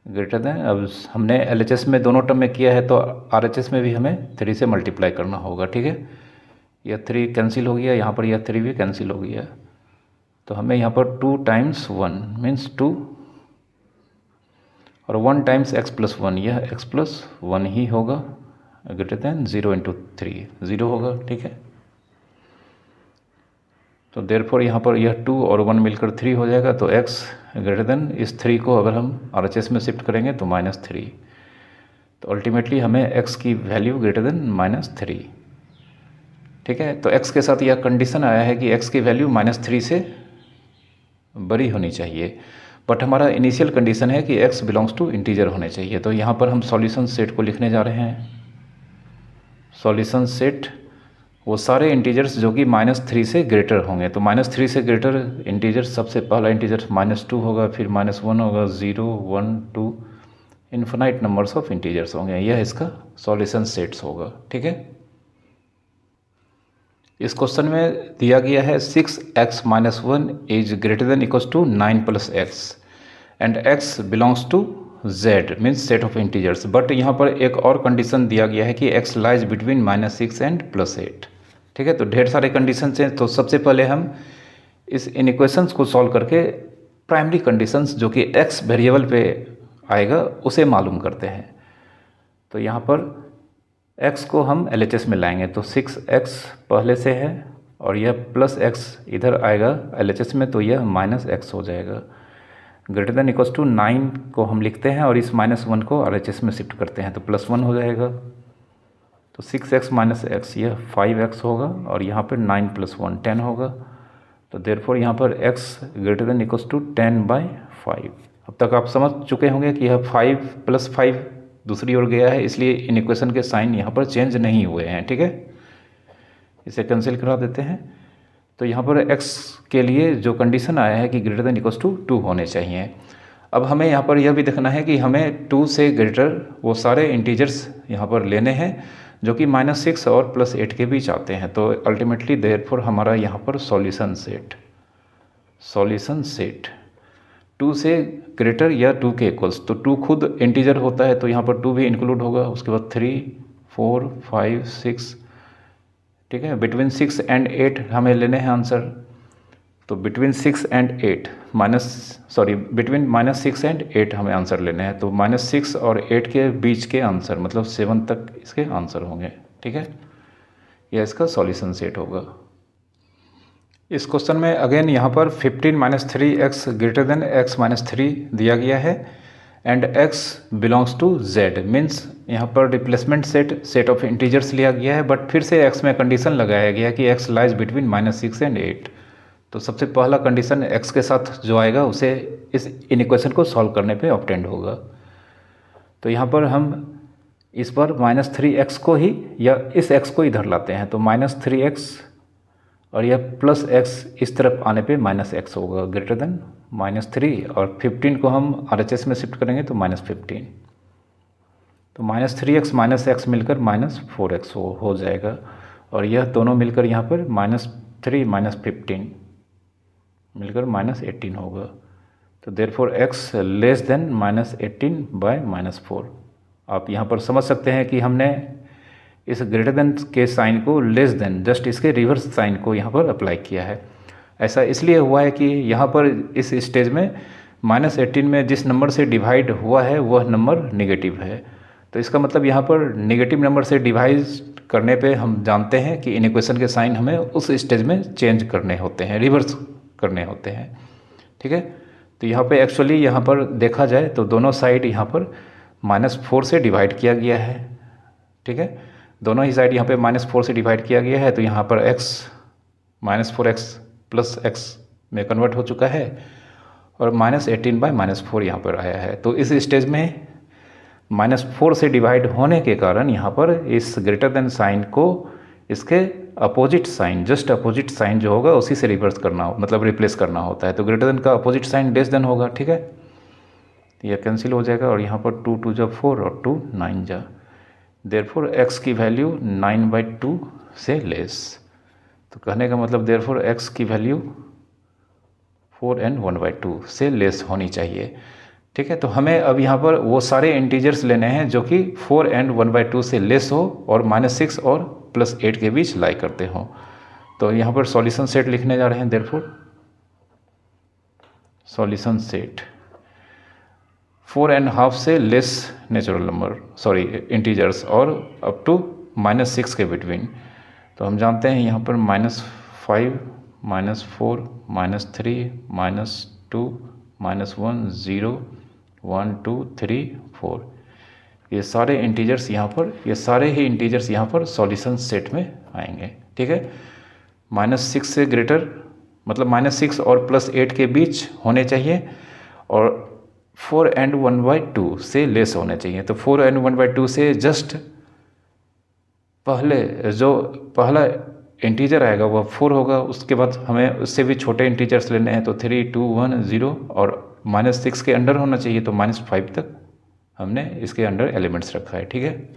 ग्रेटर देन, अब हमने LHS में दोनों टर्म में किया है तो RHS में भी हमें 3 से मल्टीप्लाई करना होगा, ठीक है। यह 3 कैंसिल हो गया, यहाँ पर यह 3 भी कैंसिल हो गया। तो हमें यहाँ पर 2 × 1 मीन्स 2 और 1 टाइम्स x + 1, यह x + 1 ही होगा, ग्रेटर देन 0 × 3 0 होगा, ठीक है। तो देयरफॉर यहाँ पर यह 2 और 1 मिलकर 3 हो जाएगा। तो x ग्रेटर देन इस 3 को अगर हम RHS में शिफ्ट करेंगे तो -3। तो अल्टीमेटली हमें x की वैल्यू ग्रेटर देन -3, ठीक है। तो x के साथ यह कंडीशन आया है कि x की वैल्यू -3 से बड़ी होनी चाहिए। बट हमारा इनिशियल कंडीशन है कि x बिलोंग्स टू इंटीजर होने चाहिए। तो यहाँ पर हम सॉल्यूशन सेट को लिखने जा रहे हैं। सॉल्यूशन सेट वो सारे इंटीजर्स जो कि -3 से ग्रेटर होंगे। तो -3 से ग्रेटर इंटीजर, सबसे पहला इंटीजर -2 होगा, फिर -1 होगा, 0, 1, 2, इन्फिनाइट नंबर्स ऑफ इंटीजर्स होंगे। यह इसका सॉल्यूशन सेट्स होगा, ठीक है। इस क्वेश्चन में दिया गया है 6x - 1 > 9 + x and x belongs to z means set of integers. But यहाँ पर एक और कंडीशन दिया गया है कि x लाइज बिटवीन -6 एंड +8, ठीक है। तो ढेर सारे कंडीशंस हैं। तो सबसे पहले हम इस इन इक्वेशंस को सॉल्व करके प्राइमरी कंडीशंस जो कि x वेरिएबल पे आएगा उसे मालूम करते हैं। तो यहाँ पर x को हम LHS में लाएंगे। तो 6x पहले से है और यह +x इधर आएगा LHS में, तो यह -x हो जाएगा। ग्रेटर देन इक्वल्स टू 9 को हम लिखते हैं और इस -1 को RHS में शिफ्ट करते हैं तो +1 हो जाएगा। तो 6x - x यह 5x होगा और यहाँ पर 9 + 1 10 होगा। तो देयरफॉर यहाँ पर x greater than equals to 10/5। अब तक आप समझ चुके होंगे कि यह 5 + 5 दूसरी ओर गया है, इसलिए इन इक्वेशन के साइन यहाँ पर चेंज नहीं हुए हैं। ठीक है, इसे कैंसिल करा देते हैं। तो यहाँ पर x के लिए जो कंडीशन आया है कि ग्रेटर देन इक्वल्स टू 2 होने चाहिए। अब हमें यहाँ पर यह भी देखना है कि हमें 2 से ग्रेटर वो सारे इंटीजर्स यहाँ पर लेने हैं जो कि -6 और +8 के बीच आते हैं। तो अल्टीमेटली देयरफॉर हमारा यहाँ पर सॉल्यूशन सेट 2 से ग्रेटर या 2 के इक्वल्स, तो 2 खुद इंटीजर होता है तो यहाँ पर 2 भी इंक्लूड होगा। उसके बाद 3, 4, 5, 6, ठीक है, बिटवीन 6 एंड 8 हमें लेने हैं आंसर। तो बिटवीन -6 एंड 8 बिटवीन -6 एंड 8 हमें आंसर लेने हैं। तो -6 और 8 के बीच के आंसर मतलब 7 तक इसके आंसर होंगे। ठीक है, यह इसका सॉल्यूशन सेट होगा। इस क्वेश्चन में अगेन यहाँ पर 15 - 3x ग्रेटर देन x - 3 दिया गया है and x belongs to z, means यहाँ पर रिप्लेसमेंट सेट ऑफ इंटीजर्स लिया गया है, बट फिर से x में कंडीशन लगाया गया कि x लाइज बिटवीन -6 एंड 8। तो सबसे पहला कंडीशन x के साथ जो आएगा उसे इस इन इक्वेशन को सॉल्व करने पे ऑब्टेंड होगा। तो यहाँ पर हम इस पर -3x को ही या इस x को इधर लाते हैं, तो -3x और यह +x इस तरफ आने पे -x होगा ग्रेटर देन -3, और 15 को हम RHS में शिफ्ट करेंगे तो -15। तो -3x -x मिलकर -4x हो जाएगा, और यह दोनों मिलकर यहाँ पर -3 - 15 मिलकर -18 होगा। तो देयरफॉर x लेस देन -18/-4। आप यहाँ पर समझ सकते हैं कि हमने इस ग्रेटर देन के साइन को लेस देन जस्ट इसके रिवर्स साइन को यहाँ पर अप्लाई किया है। ऐसा इसलिए हुआ है कि यहाँ पर इस स्टेज में -18 में जिस नंबर से डिवाइड हुआ है वह नंबर नेगेटिव है। तो इसका मतलब यहाँ पर नेगेटिव नंबर से डिवाइड करने पे हम जानते हैं कि इन इक्वेशन के साइन हमें उस स्टेज में चेंज करने होते हैं, रिवर्स करने होते हैं। ठीक है, तो यहाँ पे एक्चुअली यहाँ पर देखा जाए तो दोनों साइड यहाँ पर -4 से डिवाइड किया गया है। ठीक है, दोनों ही साइड यहाँ पे -4 से डिवाइड किया गया है, तो यहाँ पर x -4x + x में कन्वर्ट हो चुका है और -18/-4 यहाँ पर आया है। तो इस स्टेज में -4 से डिवाइड होने के कारण यहाँ पर इस ग्रेटर देन साइन को इसके opposite sign, just opposite sign जो होगा उसी से रिवर्स करना हो, मतलब रिप्लेस करना होता है। तो ग्रेटर देन का अपोजिट साइन लेस देन होगा। ठीक है, यह कैंसिल हो जाएगा और यहाँ पर 2 2 जा 4 और 2 9 जा, देयरफॉर x की वैल्यू 9/2 से लेस। तो कहने का मतलब देयरफॉर x की वैल्यू 4n1/2 से लेस होनी चाहिए। ठीक है, तो हमें अब यहाँ पर वो सारे इंटीजर्स लेने हैं जो कि 4n1/2 से लेस हो और -6 और +8 के बीच लाई करते हो। तो यहाँ पर सॉल्यूशन सेट लिखने जा रहे हैं। देयरफॉर सॉल्यूशन सेट 4.5 से लेस नेचुरल नंबर इंटीजर्स और अप टू -6 के बिटवीन। तो हम जानते हैं यहाँ पर -5 -4 -3 -2 -1 0 1 2 3 4, ये सारे इंटीजर्स यहाँ पर, ये सारे ही इंटीजर्स यहाँ पर सॉल्यूशन सेट में आएंगे। ठीक है, -6 से ग्रेटर मतलब -6 और +8 के बीच होने चाहिए और 4n1/2 से लेस होने चाहिए। तो 4n1/2 से जस्ट पहले जो पहला इंटीजर आएगा वह 4 होगा, उसके बाद हमें उससे भी छोटे इंटीजर्स लेने हैं। तो 3 2 1 0 और -6 के अंडर होना चाहिए, तो -5 तक हमने इसके अंडर एलिमेंट्स रखा है। ठीक है,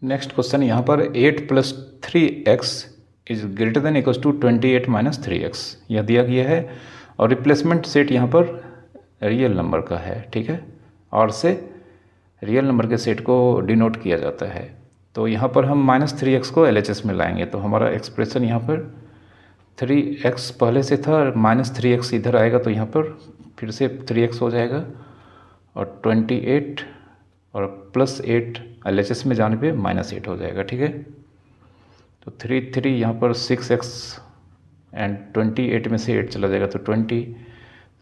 नेक्स्ट क्वेश्चन यहाँ पर 8 + 3x is greater than equals to 28 - 3x यह दिया गया है, और रिप्लेसमेंट सेट यहाँ पर रियल नंबर का है। ठीक है, और से रियल नंबर के सेट को डिनोट किया जाता है। तो यहाँ पर हम -3x को LHS में लाएंगे, तो हमारा एक्सप्रेशन यहाँ पर 3x पहले से था और -3x इधर आएगा, तो यहाँ पर फिर से 3x हो जाएगा और 28 और +8 LHS में जाने पे -8 हो जाएगा। ठीक है, तो 3 3 यहाँ पर 6x एंड 28 में से 8 चला जाएगा तो 20,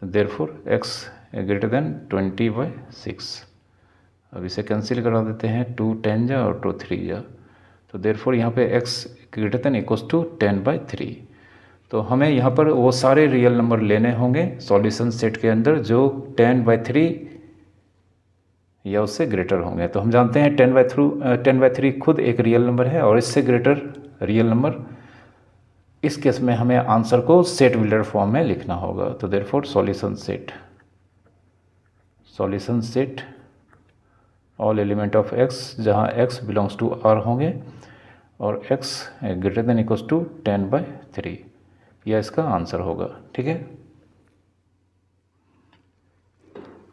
देयरफॉर x ग्रेटर देन 20/6। अब इसे कैंसिल करा देते हैं, 2 10 जा और 2 3 जा, तो देयरफॉर यहाँ पे x greater than equals to 10/3। तो हमें यहाँ पर वो सारे रियल नंबर लेने होंगे सॉल्यूशन सेट के अंदर जो 10/3 या उससे ग्रेटर होंगे। तो हम जानते हैं 10/3 खुद एक रियल नंबर है और इससे ग्रेटर रियल नंबर। इस केस में हमें आंसर को सेट बिल्डर फॉर्म में लिखना होगा। तो therefore solution set all element of x, जहाँ x बिलोंग्स टू R होंगे और x greater than equals to 10/3, यह इसका आंसर होगा। ठीक है।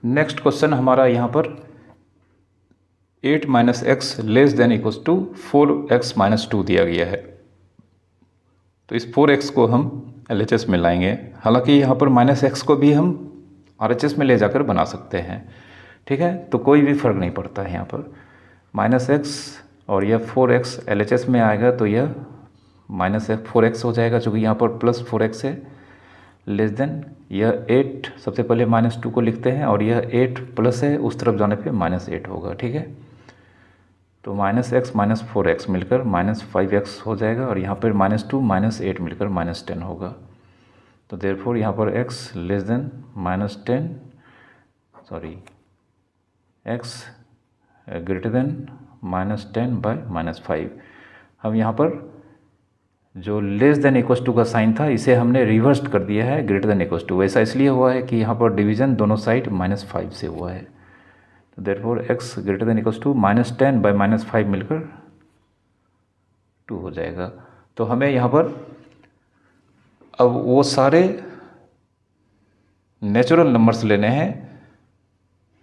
नेक्स्ट क्वेश्चन हमारा यहाँ पर 8 - x less than equals to 4x - 2 दिया गया है। तो इस 4x को हम LHS में लाएंगे। हालांकि यहाँ पर -x को भी हम RHS में ले जाकर बना सकते हैं। ठीक है, तो कोई भी फ़र्क नहीं पड़ता है यहाँ पर। -x और यह 4x LHS में आएगा तो यह -4x हो जाएगा, चूँकि यहाँ पर +4x है। लेस देन यह 8, सबसे पहले -2 को लिखते हैं और यह 8 प्लस है, उस तरफ जाने पे -8 होगा। ठीक है, तो -x - 4x मिलकर -5x हो जाएगा और यहाँ पर -2 - 8 मिलकर -10 होगा। तो देयरफॉर यहाँ पर x less than x greater then -10/-5। हम यहाँ पर जो लेस देन इक्वल्स टू का साइन था इसे हमने रिवर्स कर दिया है ग्रेटर देन इक्वल्स टू। ऐसा इसलिए हुआ है कि यहाँ पर डिवीज़न दोनों साइड -5 से हुआ है। तो therefore x greater than equals to -10/-5 मिलकर 2 हो जाएगा। तो हमें यहाँ पर अब वो सारे नेचुरल नंबर्स लेने हैं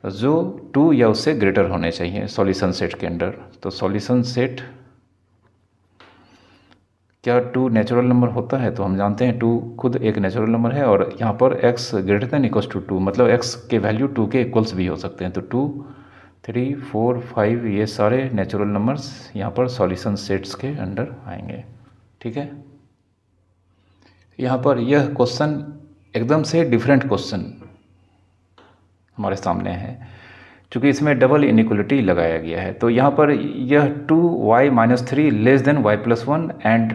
जो 2 या उससे ग्रेटर होने चाहिए सॉल्यूशन सेट के अंदर। तो सॉल्यूशन सेट, क्या 2 नेचुरल नंबर होता है? तो हम जानते हैं 2 खुद एक नेचुरल नंबर है और यहाँ पर x greater than equals to 2, मतलब x के वैल्यू 2 के इक्वल्स भी हो सकते हैं। तो 2, 3, 4, 5 ये सारे नेचुरल नंबर्स यहाँ पर सॉल्यूशन सेट्स के अंडर आएंगे। ठीक है, यहाँ पर यह क्वेश्चन एकदम से डिफरेंट क्वेश्चन हमारे सामने है, क्योंकि इसमें डबल इनइक्वलिटी लगाया गया है। तो यहाँ पर यह 2y - 3 less than y + 1 and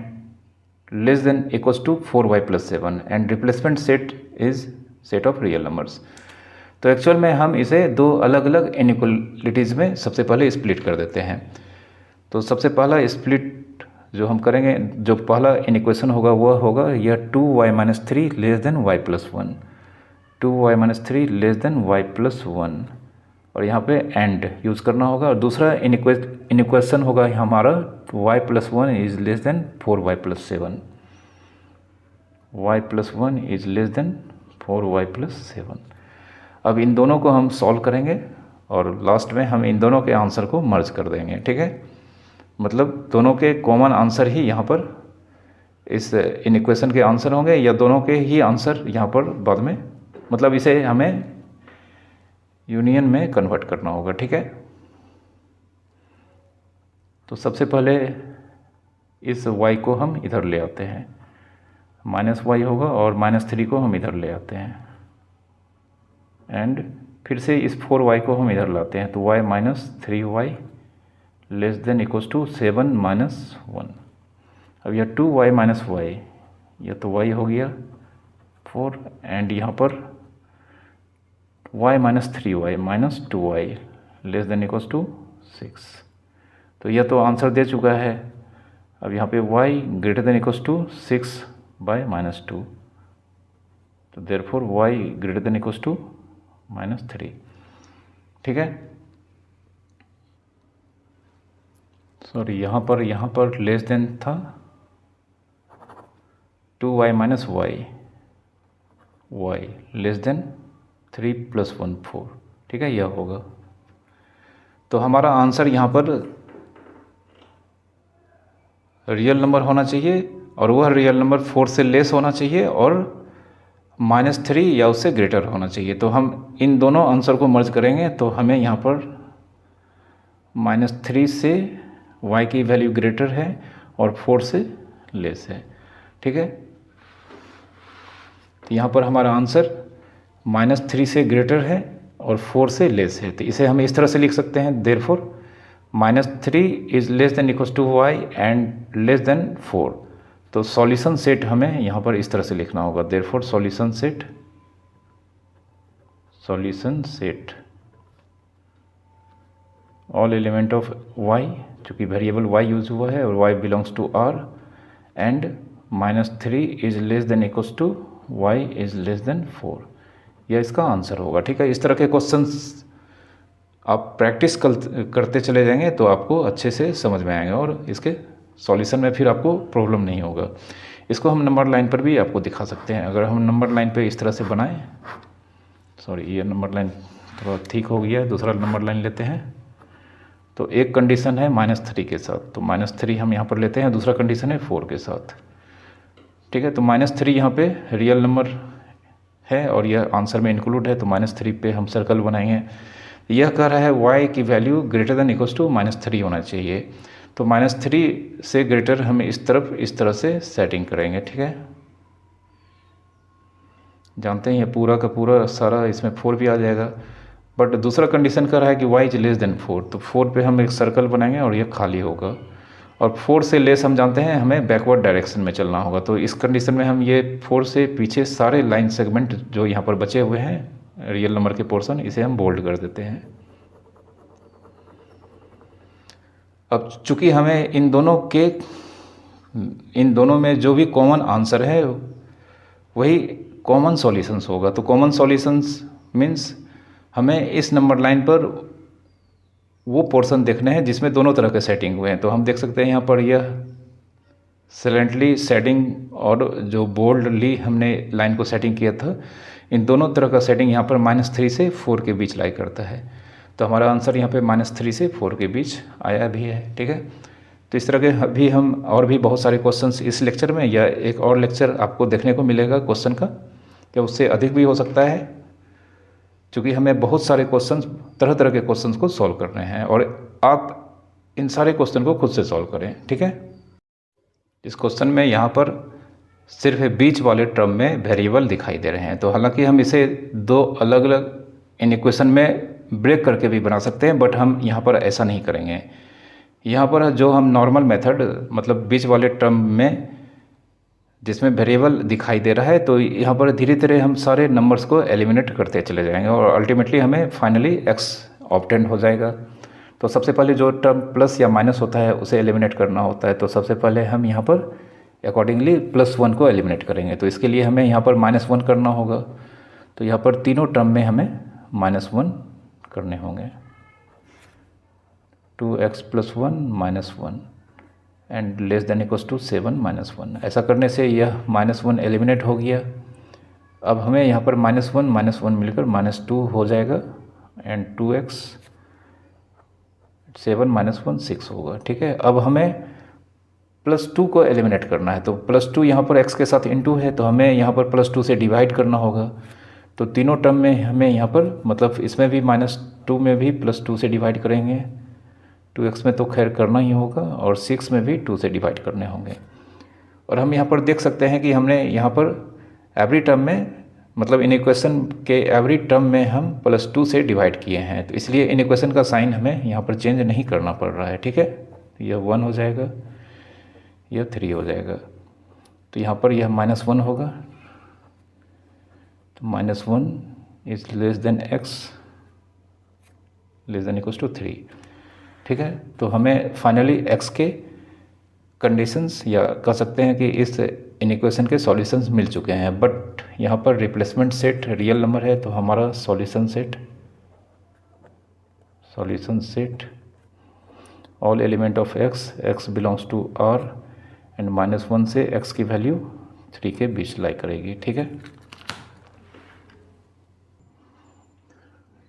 less than equals to 4y + 7 and replacement set is set of real numbers. तो एक्चुअल में हम इसे दो अलग अलग इनइक्वलिटीज़ में सबसे पहले स्प्लिट कर देते हैं। तो सबसे पहला स्प्लिट जो हम करेंगे, जो पहला इनइक्वेशन होगा वह होगा यह 2y - 3 less than y + 1, 2y - 3 less than y + 1 और यहाँ पे एंड यूज़ करना होगा। और दूसरा इनइक्वेशन होगा हमारा y + 1 is less then 4y + 7, y + 1 is less then 4y + 7। अब इन दोनों को हम सॉल्व करेंगे और लास्ट में हम इन दोनों के आंसर को मर्ज कर देंगे। ठीक है, मतलब दोनों के कॉमन आंसर ही यहाँ पर इस इनइक्वेशन के आंसर होंगे या दोनों के ही आंसर यहाँ पर बाद में, मतलब इसे हमें यूनियन में कन्वर्ट करना होगा। ठीक है, तो सबसे पहले इस y को हम इधर ले आते हैं, -y होगा और -3 को हम इधर ले आते हैं एंड फिर से इस 4y को हम इधर लाते हैं। तो y - 3y less than equals to 7 - 1। अब यह 2y - y, यह तो y हो गया 4 एंड यहाँ पर y - 3y - 2y less than equals to 6। तो यह तो आंसर दे चुका है। अब यहाँ पे y greater than equals to 6/-2, तो therefore y greater than equals to -3। ठीक है, सॉरी यहाँ पर लेस देन था 2y - y लेस देन 3 + 1 4। ठीक है, यह होगा। तो हमारा आंसर यहाँ पर रियल नंबर होना चाहिए और वह रियल नंबर 4 से लेस होना चाहिए और -3 या उससे ग्रेटर होना चाहिए। तो हम इन दोनों आंसर को मर्ज करेंगे तो हमें यहाँ पर -3 से y की वैल्यू ग्रेटर है और 4 से लेस है। ठीक है, तो यहाँ पर हमारा आंसर -3 से ग्रेटर है और 4 से लेस है। तो इसे हम इस तरह से लिख सकते हैं, therefore -3 is less than equals to y and less than 4। तो सॉल्यूशन सेट हमें यहाँ पर इस तरह से लिखना होगा, therefore solution set all element of y, चूँकि वेरिएबल वाई यूज हुआ है और y belongs to R, and -3 is less than equals to y is less than 4। यह इसका आंसर होगा। ठीक है, इस तरह के क्वेश्चंस आप प्रैक्टिस करते चले जाएंगे तो आपको अच्छे से समझ में आएंगे और इसके सॉल्यूशन में फिर आपको प्रॉब्लम नहीं होगा। इसको हम नंबर लाइन पर भी आपको दिखा सकते हैं। अगर हम नंबर लाइन पे इस तरह से बनाएं, सॉरी ये नंबर लाइन थोड़ा ठीक हो गया है, दूसरा नंबर लाइन लेते हैं। तो एक कंडीशन है -3 के साथ, तो -3 हम यहाँ पर लेते हैं, दूसरा कंडीशन है 4 के साथ। ठीक है, तो -3 यहाँ पे रियल नंबर है और यह आंसर में इंक्लूड है, तो -3 पे हम सर्कल बनाएंगे। यह कह रहा है y की value greater than equals to -3 होना चाहिए, तो -3 से ग्रेटर हम इस तरह से सेटिंग करेंगे। ठीक है, जानते हैं ये पूरा का पूरा सारा इसमें 4 भी आ जाएगा, बट दूसरा कंडीशन कर रहा है कि y इज लेस देन 4, तो 4 पे हम एक सर्कल बनाएंगे और ये खाली होगा, और 4 से लेस हम जानते हैं हमें बैकवर्ड डायरेक्शन में चलना होगा। तो इस कंडीशन में हम ये 4 से पीछे सारे लाइन सेगमेंट जो यहाँ पर बचे हुए हैं रियल नंबर के पोर्शन, इसे हम बोल्ड कर देते हैं। अब चूंकि हमें इन दोनों में जो भी कॉमन आंसर है वही कॉमन सॉल्यूशंस होगा, तो कॉमन सॉल्यूशंस मीन्स हमें इस नंबर लाइन पर वो पोर्शन देखने हैं जिसमें दोनों तरह के सेटिंग हुए हैं। तो हम देख सकते हैं यहाँ पर यह साइलेंटली सेटिंग और जो बोल्डली हमने लाइन को सेटिंग किया था, इन दोनों तरह का सेटिंग यहाँ पर -3 से 4 के बीच लाई करता है। तो हमारा आंसर यहाँ पे -3 से 4 के बीच आया भी है। ठीक है, तो इस तरह के अभी हम और भी बहुत सारे क्वेश्चंस इस लेक्चर में या एक और लेक्चर आपको देखने को मिलेगा क्वेश्चन का, या उससे अधिक भी हो सकता है, क्योंकि हमें बहुत सारे क्वेश्चंस तरह तरह के क्वेश्चंस को सॉल्व करने हैं और आप इन सारे क्वेश्चन को खुद से सॉल्व करें। ठीक है, इस क्वेश्चन में यहाँ पर सिर्फ बीच वाले टर्म में वेरिएबल दिखाई दे रहे हैं, तो हालांकि हम इसे दो अलग अलग इक्वेशन में ब्रेक करके भी बना सकते हैं, बट हम यहाँ पर ऐसा नहीं करेंगे। यहाँ पर जो हम नॉर्मल मेथड मतलब बीच वाले टर्म में जिसमें वेरिएबल दिखाई दे रहा है, तो यहाँ पर धीरे धीरे हम सारे नंबर्स को एलिमिनेट करते चले जाएंगे और अल्टीमेटली हमें फाइनली x ऑब्टेंड हो जाएगा। तो सबसे पहले जो टर्म प्लस या माइनस होता है उसे एलिमिनेट करना होता है, तो सबसे पहले हम यहाँ पर अकॉर्डिंगली +1 को एलिमिनेट करेंगे। तो इसके लिए हमें यहाँ पर -1 करना होगा, तो यहाँ पर तीनों टर्म में हमें -1 करने होंगे। 2x + 1 -1 and less than equals to 7 -1। ऐसा करने से यह -1 एलिमिनेट हो गया। अब हमें यहाँ पर -1 मिलकर -2 हो जाएगा एंड 2x 7 -1 6 होगा। ठीक है, अब हमें +2 को एलिमिनेट करना है, तो +2 यहाँ पर x के साथ इनटू है, तो हमें यहाँ पर +2 से डिवाइड करना होगा। तो तीनों टर्म में हमें यहाँ पर मतलब इसमें भी -2 में भी +2 से डिवाइड करेंगे, 2x में तो खैर करना ही होगा और 6 में भी 2 से डिवाइड करने होंगे। और हम यहाँ पर देख सकते हैं कि हमने यहाँ पर एवरी टर्म में मतलब इन इक्वेशन के एवरी टर्म में हम +2 से डिवाइड किए हैं, तो इसलिए इन इक्वेशन का साइन हमें यहाँ पर चेंज नहीं करना पड़ रहा है। ठीक है, तो यह 1 हो जाएगा, यह 3 हो जाएगा, तो यहाँ पर यह -1 होगा, तो -1 is less than x less than equals to 3। ठीक है, तो हमें फाइनली x के कंडीशंस या कह सकते हैं कि इस इक्वेशन के सॉल्यूशंस मिल चुके हैं, बट यहाँ पर रिप्लेसमेंट सेट रियल नंबर है, तो हमारा solution set all element of x belongs to r and -1 से x की वैल्यू 3 के बीच लाई करेगी। ठीक है,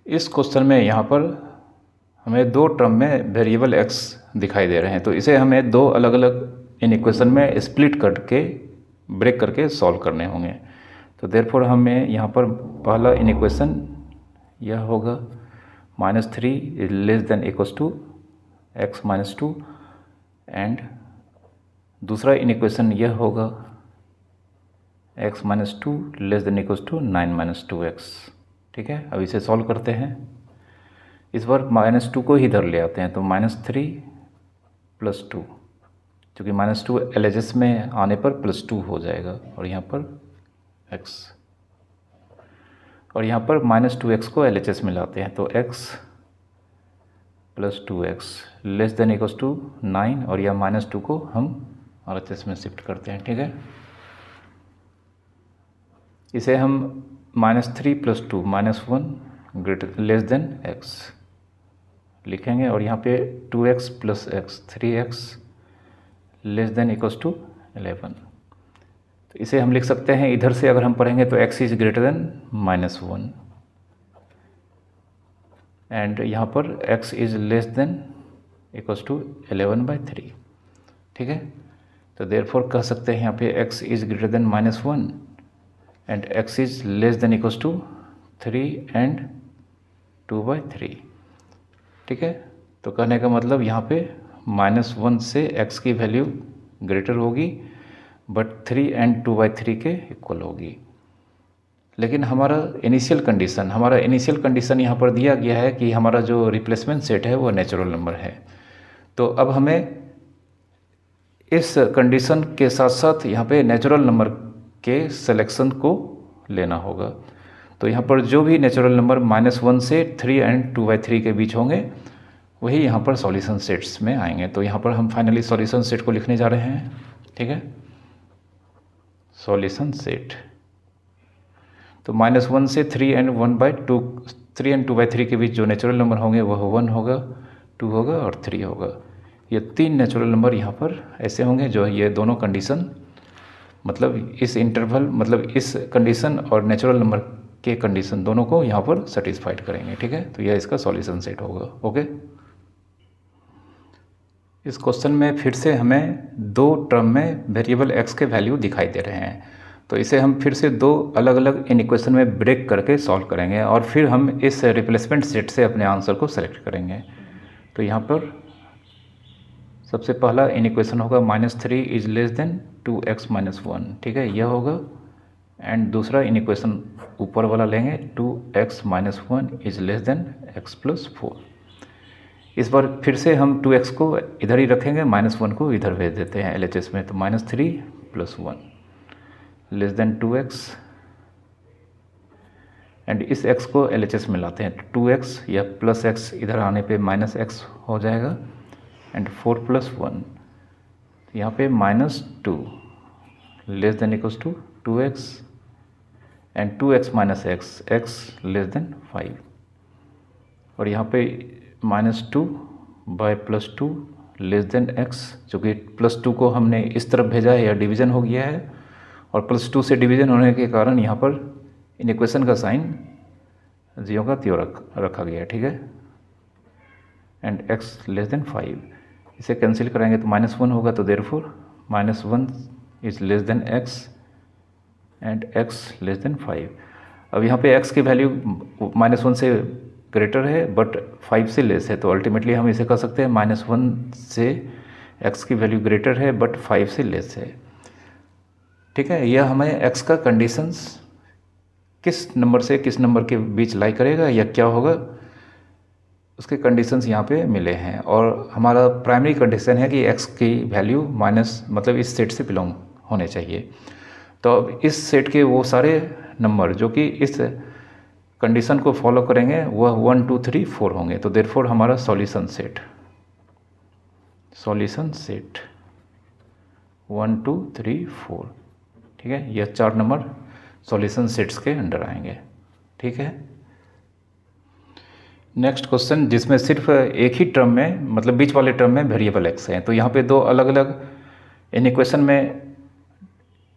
इस क्वेश्चन में यहाँ पर हमें दो टर्म में वेरिएबल x दिखाई दे रहे हैं, तो इसे हमें दो अलग अलग इक्वेशन में स्प्लिट करके ब्रेक करके सॉल्व करने होंगे। तो देयरफॉर हमें यहाँ पर पहला इक्वेशन यह होगा -3 is less than equals to x -2 and दूसरा इक्वेशन यह होगा x -2 less than equals to 9 - 2x। ठीक है, अब इसे सॉल्व करते हैं। इस बार -2 को ही इधर ले आते हैं, तो -3 + 2, क्योंकि -2 LHS में आने पर +2 हो जाएगा और यहाँ पर x, और यहाँ पर -2x को LHS में लाते हैं, तो x plus 2x less than equals to 9 और या -2 को हम RHS में शिफ्ट करते हैं, ठीक है। इसे हम -3 + 2 -1 ग्रेटर लेस देन x लिखेंगे और यहाँ पे 2x + x 3x less than equals to 11। तो इसे हम लिख सकते हैं, इधर से अगर हम पढ़ेंगे तो x is greater than -1 and यहाँ पर x is less than equals to 11/3, ठीक है। तो देयरफॉर कह सकते हैं यहाँ पे x is greater than -1 and x is less than equals to 3 and 2/3, ठीक है। तो कहने का मतलब यहाँ पे -1 से x की वैल्यू ग्रेटर होगी बट 3 एंड 2/3 के इक्वल होगी। लेकिन हमारा इनिशियल कंडीशन यहाँ पर दिया गया है कि हमारा जो रिप्लेसमेंट सेट है वो नेचुरल नंबर है। तो अब हमें इस कंडीशन के साथ साथ यहाँ पे नेचुरल नंबर के सिलेक्शन को लेना होगा। तो यहाँ पर जो भी नेचुरल नंबर -1 से 3 एंड 2/3 के बीच होंगे वही यहाँ पर सॉल्यूशन सेट्स में आएंगे। तो यहाँ पर हम फाइनली सॉल्यूशन सेट को लिखने जा रहे हैं, ठीक है। सॉल्यूशन सेट तो -1 से 3 एंड 2/3 के बीच जो नेचुरल नंबर होंगे वह 1 होगा, 2 होगा और 3 होगा। ये 3 नेचुरल नंबर यहाँ पर ऐसे होंगे जो ये दोनों कंडीशन मतलब इस इंटरवल मतलब इस कंडीशन और नेचुरल नंबर के कंडीशन दोनों को यहाँ पर सेटिस्फाइड करेंगे, ठीक है। तो यह इसका सॉल्यूशन सेट होगा, ओके। इस क्वेश्चन में फिर से हमें 2 टर्म में वेरिएबल x के वैल्यू दिखाई दे रहे हैं। तो इसे हम फिर से 2 अलग अलग इन इक्वेशन में ब्रेक करके सॉल्व करेंगे और फिर हम इस रिप्लेसमेंट सेट से अपने आंसर को सेलेक्ट करेंगे। तो यहाँ पर सबसे पहला इन इक्वेशन होगा -3 इज लेस देन 2x - 1, ठीक है, यह होगा। एंड दूसरा इन इक्वेशन ऊपर वाला लेंगे 2x - 1 is less than x + 4। इस बार फिर से हम 2x को इधर ही रखेंगे, -1 को इधर भेज देते हैं LHS में। तो -3 + 1 लेस देन 2x एंड इस x को LHS में लाते हैं। 2x या +x इधर आने पे -x हो जाएगा एंड 4 + 1 यहाँ पे -2 less than equals to 2x and 2x - x less than 5 और यहाँ पे -2/+2 लेस देन x, चूँकि +2 को हमने इस तरफ भेजा है या डिवीज़न हो गया है और +2 से डिवीज़न होने के कारण यहाँ पर इन इक्वेशन का साइन 0 का त्यों रखा गया है, ठीक है। एंड x लेस देन 5 इसे कैंसिल कराएंगे तो -1 होगा। तो therefore -1 is less than x and x less than 5। अब यहाँ पे x की वैल्यू -1 से ग्रेटर है बट 5 से लेस है। तो अल्टीमेटली हम इसे कह सकते हैं -1 से x की वैल्यू ग्रेटर है बट 5 से लेस है, ठीक है। यह हमें x का कंडीशंस किस नंबर से किस नंबर के बीच लाई करेगा या क्या होगा उसके कंडीशंस यहाँ पे मिले हैं। और हमारा प्राइमरी कंडीशन है कि x की वैल्यू मतलब इस सेट से बिलोंग होने चाहिए। तो अब इस सेट के वो सारे नंबर जो कि इस कंडीशन को फॉलो करेंगे वह 1 2 3 4 होंगे। तो देयरफॉर हमारा सॉल्यूशन सेट 1 2 3 4, ठीक है। यह 4 नंबर सॉल्यूशन सेट्स के अंडर आएंगे, ठीक है। नेक्स्ट क्वेश्चन जिसमें सिर्फ एक ही टर्म में मतलब बीच वाले टर्म में वेरिएबल x है। तो यहाँ पे 2 अलग अलग इन इक्वेशन में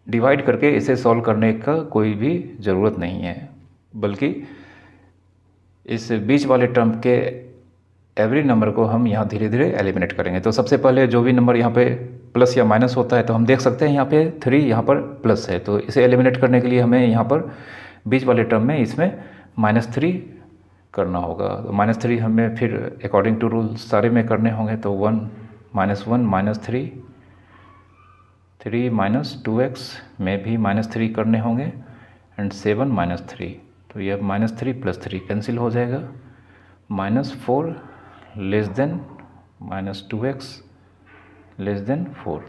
डिवाइड करके इसे सॉल्व करने का कोई भी ज़रूरत नहीं है, बल्कि इस बीच वाले टर्म के एवरी नंबर को हम यहाँ धीरे धीरे एलिमिनेट करेंगे। तो सबसे पहले जो भी नंबर यहाँ पे प्लस या माइनस होता है तो हम देख सकते हैं यहाँ पे 3 यहाँ पर प्लस है। तो इसे एलिमिनेट करने के लिए हमें यहाँ पर बीच वाले टर्म में इसमें -3 करना होगा। तो -3 हमें फिर अकॉर्डिंग टू रूल सारे में करने होंगे। तो 1 -3 3 -2x में भी -3 करने होंगे एंड 7 -3। तो यह -3 + 3 कैंसिल हो जाएगा। -4 less then -2x less than 4।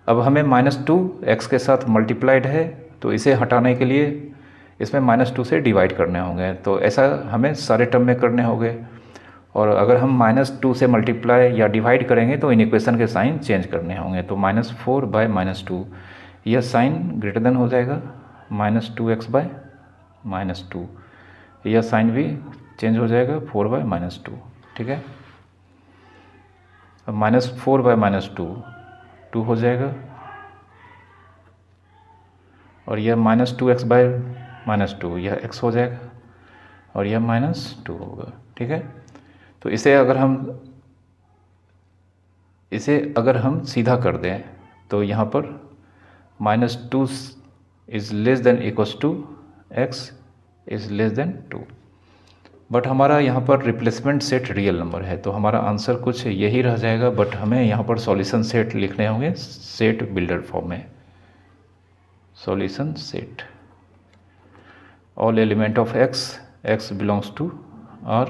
अब हमें -2x के साथ मल्टीप्लाइड है तो इसे हटाने के लिए इसमें -2 से डिवाइड करने होंगे। तो ऐसा हमें सारे टर्म में करने होंगे और अगर हम -2 से मल्टीप्लाई या डिवाइड करेंगे तो इन इक्वेशन के साइन चेंज करने होंगे। तो -4/-2 यह साइन ग्रेटर देन हो जाएगा -2x/-2, यह साइन भी चेंज हो जाएगा 4/-2। ठीक है, अब -4/-2 2 हो जाएगा, और यह -2x/-2 यह x हो जाएगा, और यह -2 होगा। ठीक है, तो इसे अगर हम सीधा कर दें तो यहाँ पर -2 is less than equals to x is less than 2, but हमारा यहाँ पर रिप्लेसमेंट सेट रियल नंबर है, तो हमारा आंसर कुछ यही रह जाएगा। बट हमें यहाँ पर सॉल्यूशन सेट लिखने होंगे सेट बिल्डर फॉर्म में। Solution set all element of x belongs to R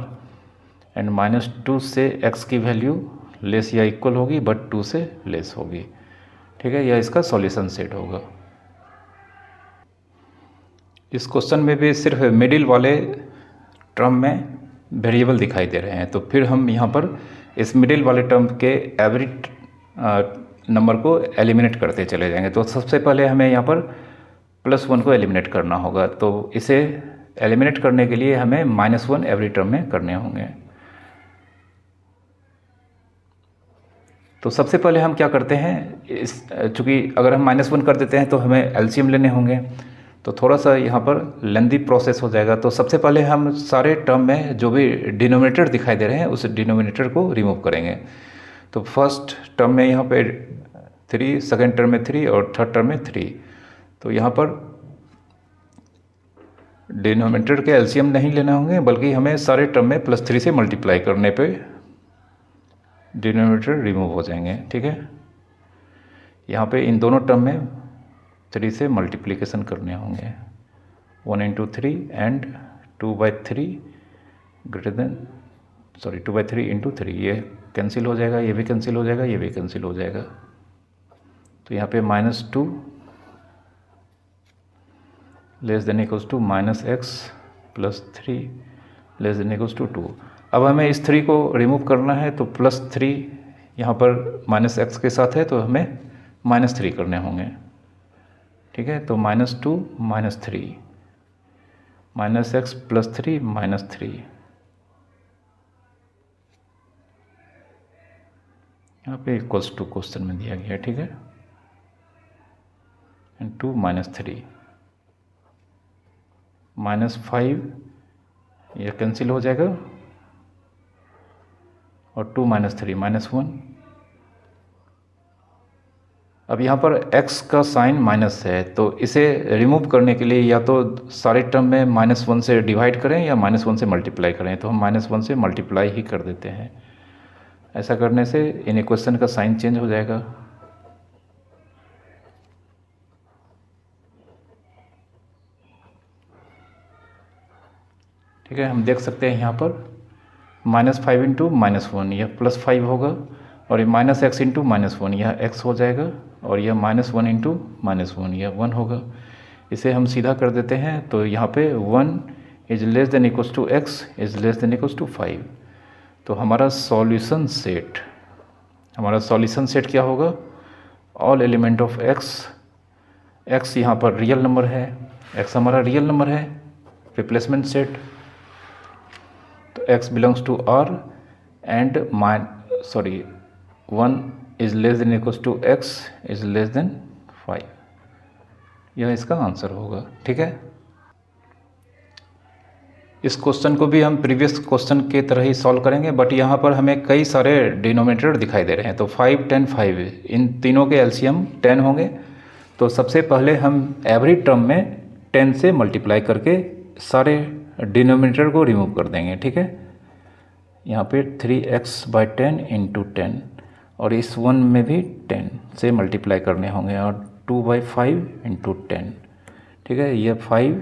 and -2 से x की वैल्यू लेस या इक्वल होगी बट 2 से लेस होगी। ठीक है, यह इसका सॉल्यूशन सेट होगा। इस क्वेश्चन में भी सिर्फ मिडिल वाले टर्म में वेरिएबल दिखाई दे रहे हैं, तो फिर हम यहाँ पर इस मिडिल वाले टर्म के एवरेज नंबर को एलिमिनेट करते चले जाएंगे। तो सबसे पहले हमें यहाँ पर +1 को एलिमिनेट करना होगा, तो इसे एलिमिनेट करने के लिए हमें -1 एवरी टर्म में करने होंगे। तो सबसे पहले हम क्या करते हैं, चूँकि अगर हम -1 कर देते हैं तो हमें एलसीएम लेने होंगे, तो थोड़ा सा यहाँ पर लेंदी प्रोसेस हो जाएगा। तो सबसे पहले हम सारे टर्म में जो भी डिनोमिनेटर दिखाई दे रहे हैं उस डिनोमिनेटर को रिमूव करेंगे। तो फर्स्ट टर्म में यहाँ पे 3, सेकेंड टर्म में 3 और थर्ड टर्म में 3। तो यहाँ पर डिनोमिनेटर के एलसीएम नहीं लेने होंगे, बल्कि हमें सारे टर्म में +3 से मल्टीप्लाई करने पे डिनोमिनेटर रिमूव हो जाएंगे। ठीक है, यहाँ पे इन दोनों टर्म में 3 से मल्टीप्लिकेशन करने होंगे, 1 × 3 एंड 2/3 2/3 × 3, ये कैंसिल हो जाएगा, ये भी कैंसिल हो जाएगा, ये भी कैंसिल हो जाएगा। तो यहाँ पे -2 less than equals to -x + 3 less than equals to 2। अब हमें इस 3 को रिमूव करना है, तो +3 यहाँ पर -x के साथ है, तो हमें -3 करने होंगे। ठीक है, तो -2 -3 -x + 3 -3, यहाँ पे इक्वल्स टू क्वेश्चन में दिया गया है। ठीक है, एंड 2 -3 -5 यह कैंसिल हो जाएगा, और 2 -3 -1। अब यहाँ पर x का साइन माइनस है, तो इसे रिमूव करने के लिए या तो सारे टर्म में -1 से डिवाइड करें या -1 से मल्टीप्लाई करें। तो हम -1 से मल्टीप्लाई ही कर देते हैं। ऐसा करने से इन इक्वेशन का साइन चेंज हो जाएगा। ठीक है, हम देख सकते हैं यहाँ पर -5 × -1 यह +5 होगा, और ये -x × -1 यह x हो जाएगा, और यह -1 × -1 यह 1 होगा। इसे हम सीधा कर देते हैं, तो यहाँ पे 1 is less than equals to x is less than equals to 5। तो हमारा सॉल्यूशन सेट क्या होगा, ऑल एलिमेंट ऑफ x यहाँ पर रियल नंबर है, x हमारा रियल नंबर है, रिप्लेसमेंट सेट। तो x belongs to R and 1 is less than equals to x is less than 5, यह इसका आंसर होगा। ठीक है, इस क्वेश्चन को भी हम प्रीवियस क्वेश्चन के तरह ही सॉल्व करेंगे, बट यहाँ पर हमें कई सारे डिनोमिनेटर दिखाई दे रहे हैं। तो 5, 10, 5 इन तीनों के एलसीएम 10 होंगे। तो सबसे पहले हम एवरी टर्म में 10 से मल्टीप्लाई करके सारे डिनोमिनेटर को रिमूव कर देंगे। ठीक है, यहाँ पे 3x/10 × 10, और इस 1 में भी 10 से मल्टीप्लाई करने होंगे, और 2/5 × 10। ठीक है, यह 5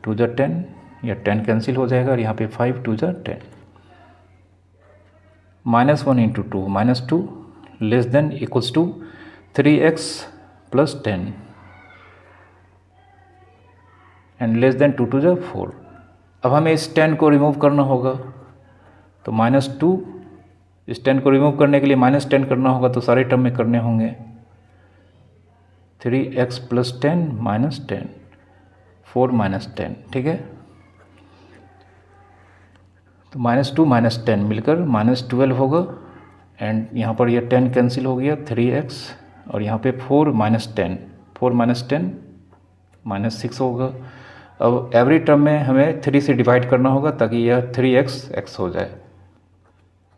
2 × 10, यह 10 कैंसिल हो जाएगा, और यहाँ पे 5 2 × 10। -1 × 2 -2 less than equals to 3x + 10 and less than 2 2 × 4। अब हमें इस 10 को रिमूव करना होगा, तो -2, इस 10 को रिमूव करने के लिए -10 करना होगा, तो सारे टर्म में करने होंगे। 3x + 10 - 10, 4 - 10, ठीक है। तो -2 - 10 मिलकर -12 होगा, एंड यहाँ पर ये 10 कैंसिल हो गया, 3x, और यहाँ पे 4 - 10, 4 - 10 -6 होगा। अब एवरी टर्म में हमें 3 से डिवाइड करना होगा ताकि यह 3x हो जाए।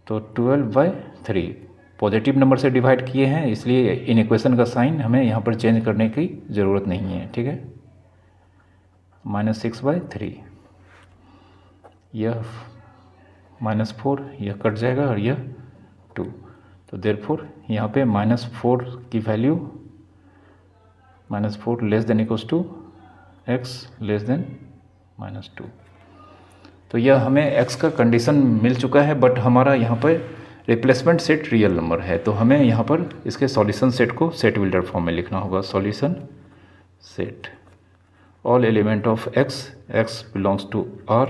तो 12/3 पॉजिटिव नंबर से डिवाइड किए हैं, इसलिए इन इक्वेशन का साइन हमें यहाँ पर चेंज करने की ज़रूरत नहीं है, ठीक है। -6/3, यह -4, यह कट जाएगा, और यह 2। तो देयरफॉर यहाँ पे -4 की value, -4 less than equals to x less than -2। तो यह हमें x का कंडीशन मिल चुका है, बट हमारा यहाँ पर रिप्लेसमेंट सेट रियल नंबर है, तो हमें यहाँ पर इसके सॉल्यूशन सेट को सेट बिल्डर फॉर्म में लिखना होगा। Solution set all element of x belongs to R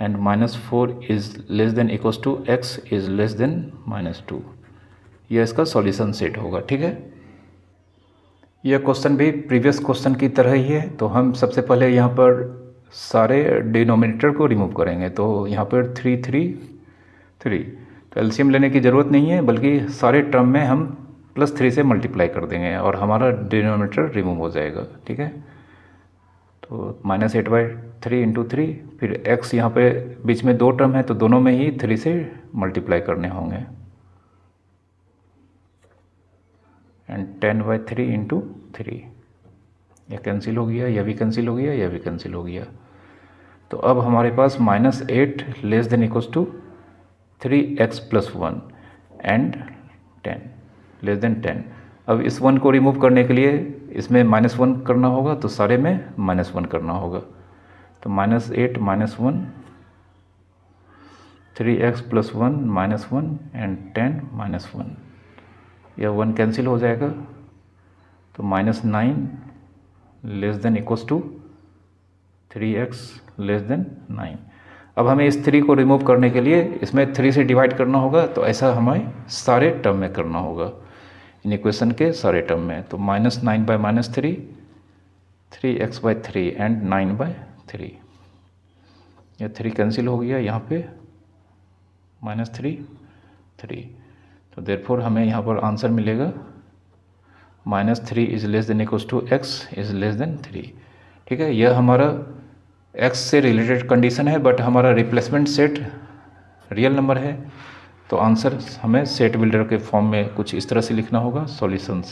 and -4 is less than equals to x is less than -2। यह इसका सॉल्यूशन सेट होगा, ठीक है। यह क्वेश्चन भी प्रीवियस क्वेश्चन की तरह ही है, तो हम सबसे पहले यहाँ पर सारे डिनोमिनेटर को रिमूव करेंगे। तो यहाँ पर 3 3 3, तो एलसीएम लेने की ज़रूरत नहीं है, बल्कि सारे टर्म में हम +3 से मल्टीप्लाई कर देंगे और हमारा डिनोमिनेटर रिमूव हो जाएगा, ठीक है। तो -8/3 × 3, फिर x यहाँ पे बीच में 2 टर्म है, तो दोनों में ही 3 से मल्टीप्लाई करने होंगे, एंड 10/3 × 3, यह कैंसिल हो गया, यह भी कैंसिल हो गया, यह भी कैंसिल हो गया। तो अब हमारे पास -8 less than equals to 3x + 1 and 10 less than 10। अब इस 1 को रिमूव करने के लिए इसमें -1 करना होगा, तो सारे में -1 करना होगा। तो -8 - 1, 3x + 1 -1 एंड 10 -1, यह 1 कैंसिल हो जाएगा। तो -9 less than equals to 3x less than 9। अब हमें इस 3 को रिमूव करने के लिए इसमें 3 से डिवाइड करना होगा, तो ऐसा हमें सारे टर्म में करना होगा, इन इक्वेशन के सारे टर्म में। तो -9/-3, 3x/3 एंड 9/3, यह 3 कैंसिल हो गया, यहाँ पे -3 3। तो देयरफॉर हमें यहाँ पर आंसर मिलेगा -3 is less than equals to x is less than 3, ठीक है। यह हमारा x से रिलेटेड कंडीशन है, बट हमारा रिप्लेसमेंट सेट रियल नंबर है, तो आंसर हमें सेट बिल्डर के फॉर्म में कुछ इस तरह से लिखना होगा। Solution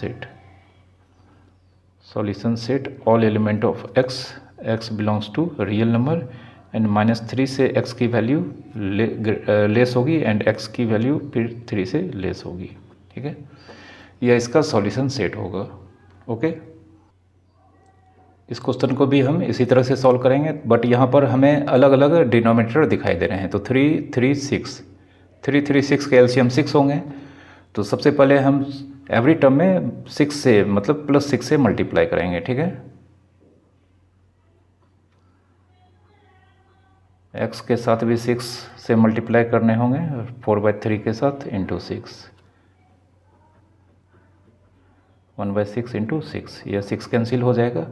set all element of x belongs to real number and -3 से x की वैल्यू लेस होगी एंड x की वैल्यू फिर 3 से लेस होगी, ठीक है। यह इसका सॉल्यूशन सेट होगा, ओके। इस क्वेश्चन को भी हम इसी तरह से सॉल्व करेंगे, बट यहाँ पर हमें अलग अलग डिनोमिनेटर दिखाई दे रहे हैं। तो 3 3 6, 3 3 6 के एलसीएम 6 होंगे। तो सबसे पहले हम एवरी टर्म में 6 से, मतलब +6 से मल्टीप्लाई करेंगे, ठीक है। x के साथ भी 6 से मल्टीप्लाई करने होंगे, 4/3 के साथ इंटू 6, 1/6 इंटू 6, यह 6 कैंसिल हो जाएगा।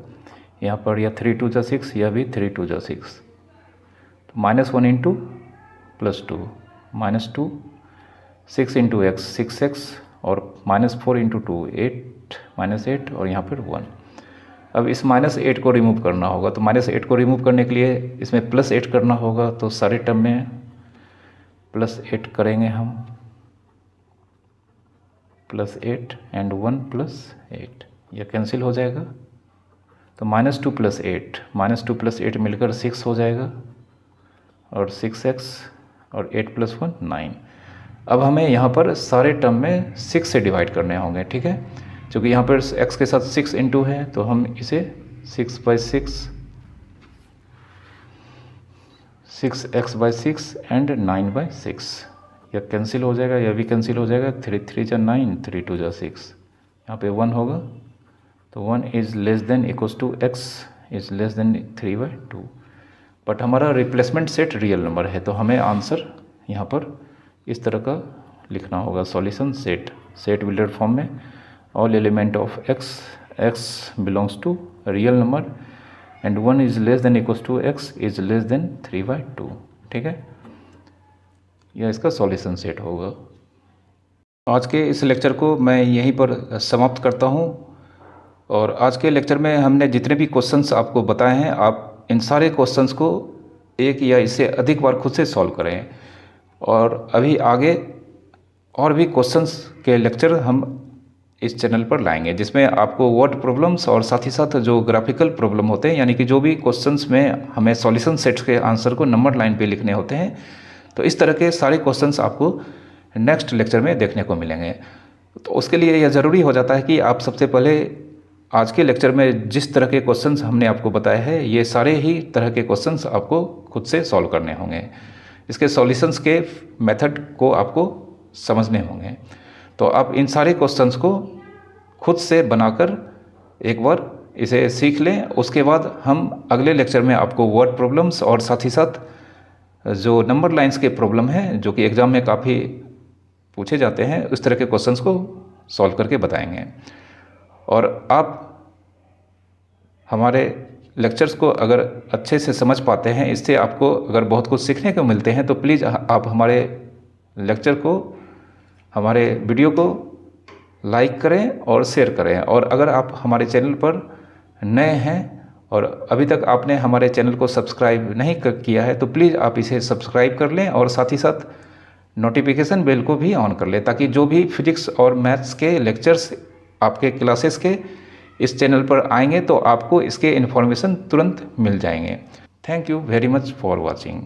यहाँ पर यह 3 2 6, यह भी 3 2 6। तो -1 इंटू +2, -2, 6 इंटू x 6x, और -4 इंटू 2 8, -8, और यहाँ पर 1। अब इस -8 को रिमूव करना होगा, तो -8 को रिमूव करने के लिए इसमें +8 करना होगा, तो सारे टर्म में +8 करेंगे हम, +8 एंड 1 +8, यह कैंसिल हो जाएगा। तो -2 + 8 मिलकर 6 हो जाएगा, और 6x, और 8 + 1 9। अब हमें यहाँ पर सारे टर्म में 6 से डिवाइड करने होंगे, ठीक है। क्योंकि यहाँ पर x के साथ 6 इंटू है, तो हम इसे 6/6, 6x/6 एंड 9/6, यह कैंसिल हो जाएगा, यह भी कैंसिल हो जाएगा। 3 3 9, 3 2 6, यहाँ पे 1 होगा। तो 1 is less than equals to x is less than 3/2। But हमारा रिप्लेसमेंट सेट रियल नंबर है, तो हमें आंसर यहाँ पर इस तरह का लिखना होगा सॉल्यूशन सेट बिल्डर फॉर्म में all element of x belongs to real number and 1 is less than equals to x is less than 3/2। ठीक है, यह इसका सॉल्यूशन सेट होगा। आज के इस लेक्चर को मैं यहीं पर समाप्त करता हूँ। और आज के लेक्चर में हमने जितने भी क्वेश्चंस आपको बताए हैं, आप इन सारे क्वेश्चंस को एक या इससे अधिक बार खुद से सॉल्व करें। और अभी आगे और भी क्वेश्चंस के लेक्चर हम इस चैनल पर लाएंगे, जिसमें आपको वर्ड प्रॉब्लम्स और साथ ही साथ जो ग्राफिकल प्रॉब्लम होते हैं, यानी कि जो भी क्वेश्चंस में हमें सॉल्यूशन सेट्स के आंसर को नंबर लाइन पे लिखने होते हैं, तो इस तरह के सारे क्वेश्चंस आपको नेक्स्ट लेक्चर में देखने को मिलेंगे। तो उसके लिए यह ज़रूरी हो जाता है कि आप सबसे पहले आज के लेक्चर में जिस तरह के क्वेश्चंस हमने आपको बताए हैं, ये सारे ही तरह के क्वेश्चंस आपको खुद से सॉल्व करने होंगे। इसके सॉल्यूशंस के मेथड को आपको समझने होंगे। तो आप इन सारे क्वेश्चंस को खुद से बनाकर एक बार इसे सीख लें। उसके बाद हम अगले लेक्चर में आपको वर्ड प्रॉब्लम्स और साथ ही साथ जो नंबर लाइंस के प्रॉब्लम हैं, जो कि एग्ज़ाम में काफ़ी पूछे जाते हैं, उस तरह के क्वेश्चंस को सॉल्व करके बताएंगे। और आप हमारे लेक्चर्स को अगर अच्छे से समझ पाते हैं, इससे आपको अगर बहुत कुछ सीखने को मिलते हैं, तो प्लीज़ आप हमारे लेक्चर को, हमारे वीडियो को लाइक करें और शेयर करें। और अगर आप हमारे चैनल पर नए हैं और अभी तक आपने हमारे चैनल को सब्सक्राइब नहीं किया है, तो प्लीज़ आप इसे सब्सक्राइब कर लें और साथ ही साथ नोटिफिकेशन बेल को भी ऑन कर लें, ताकि जो भी फिजिक्स और मैथ्स के लेक्चर्स आपके क्लासेस के इस चैनल पर आएंगे तो आपको इसके इन्फॉर्मेशन तुरंत मिल जाएंगे। Thank you very much for watching.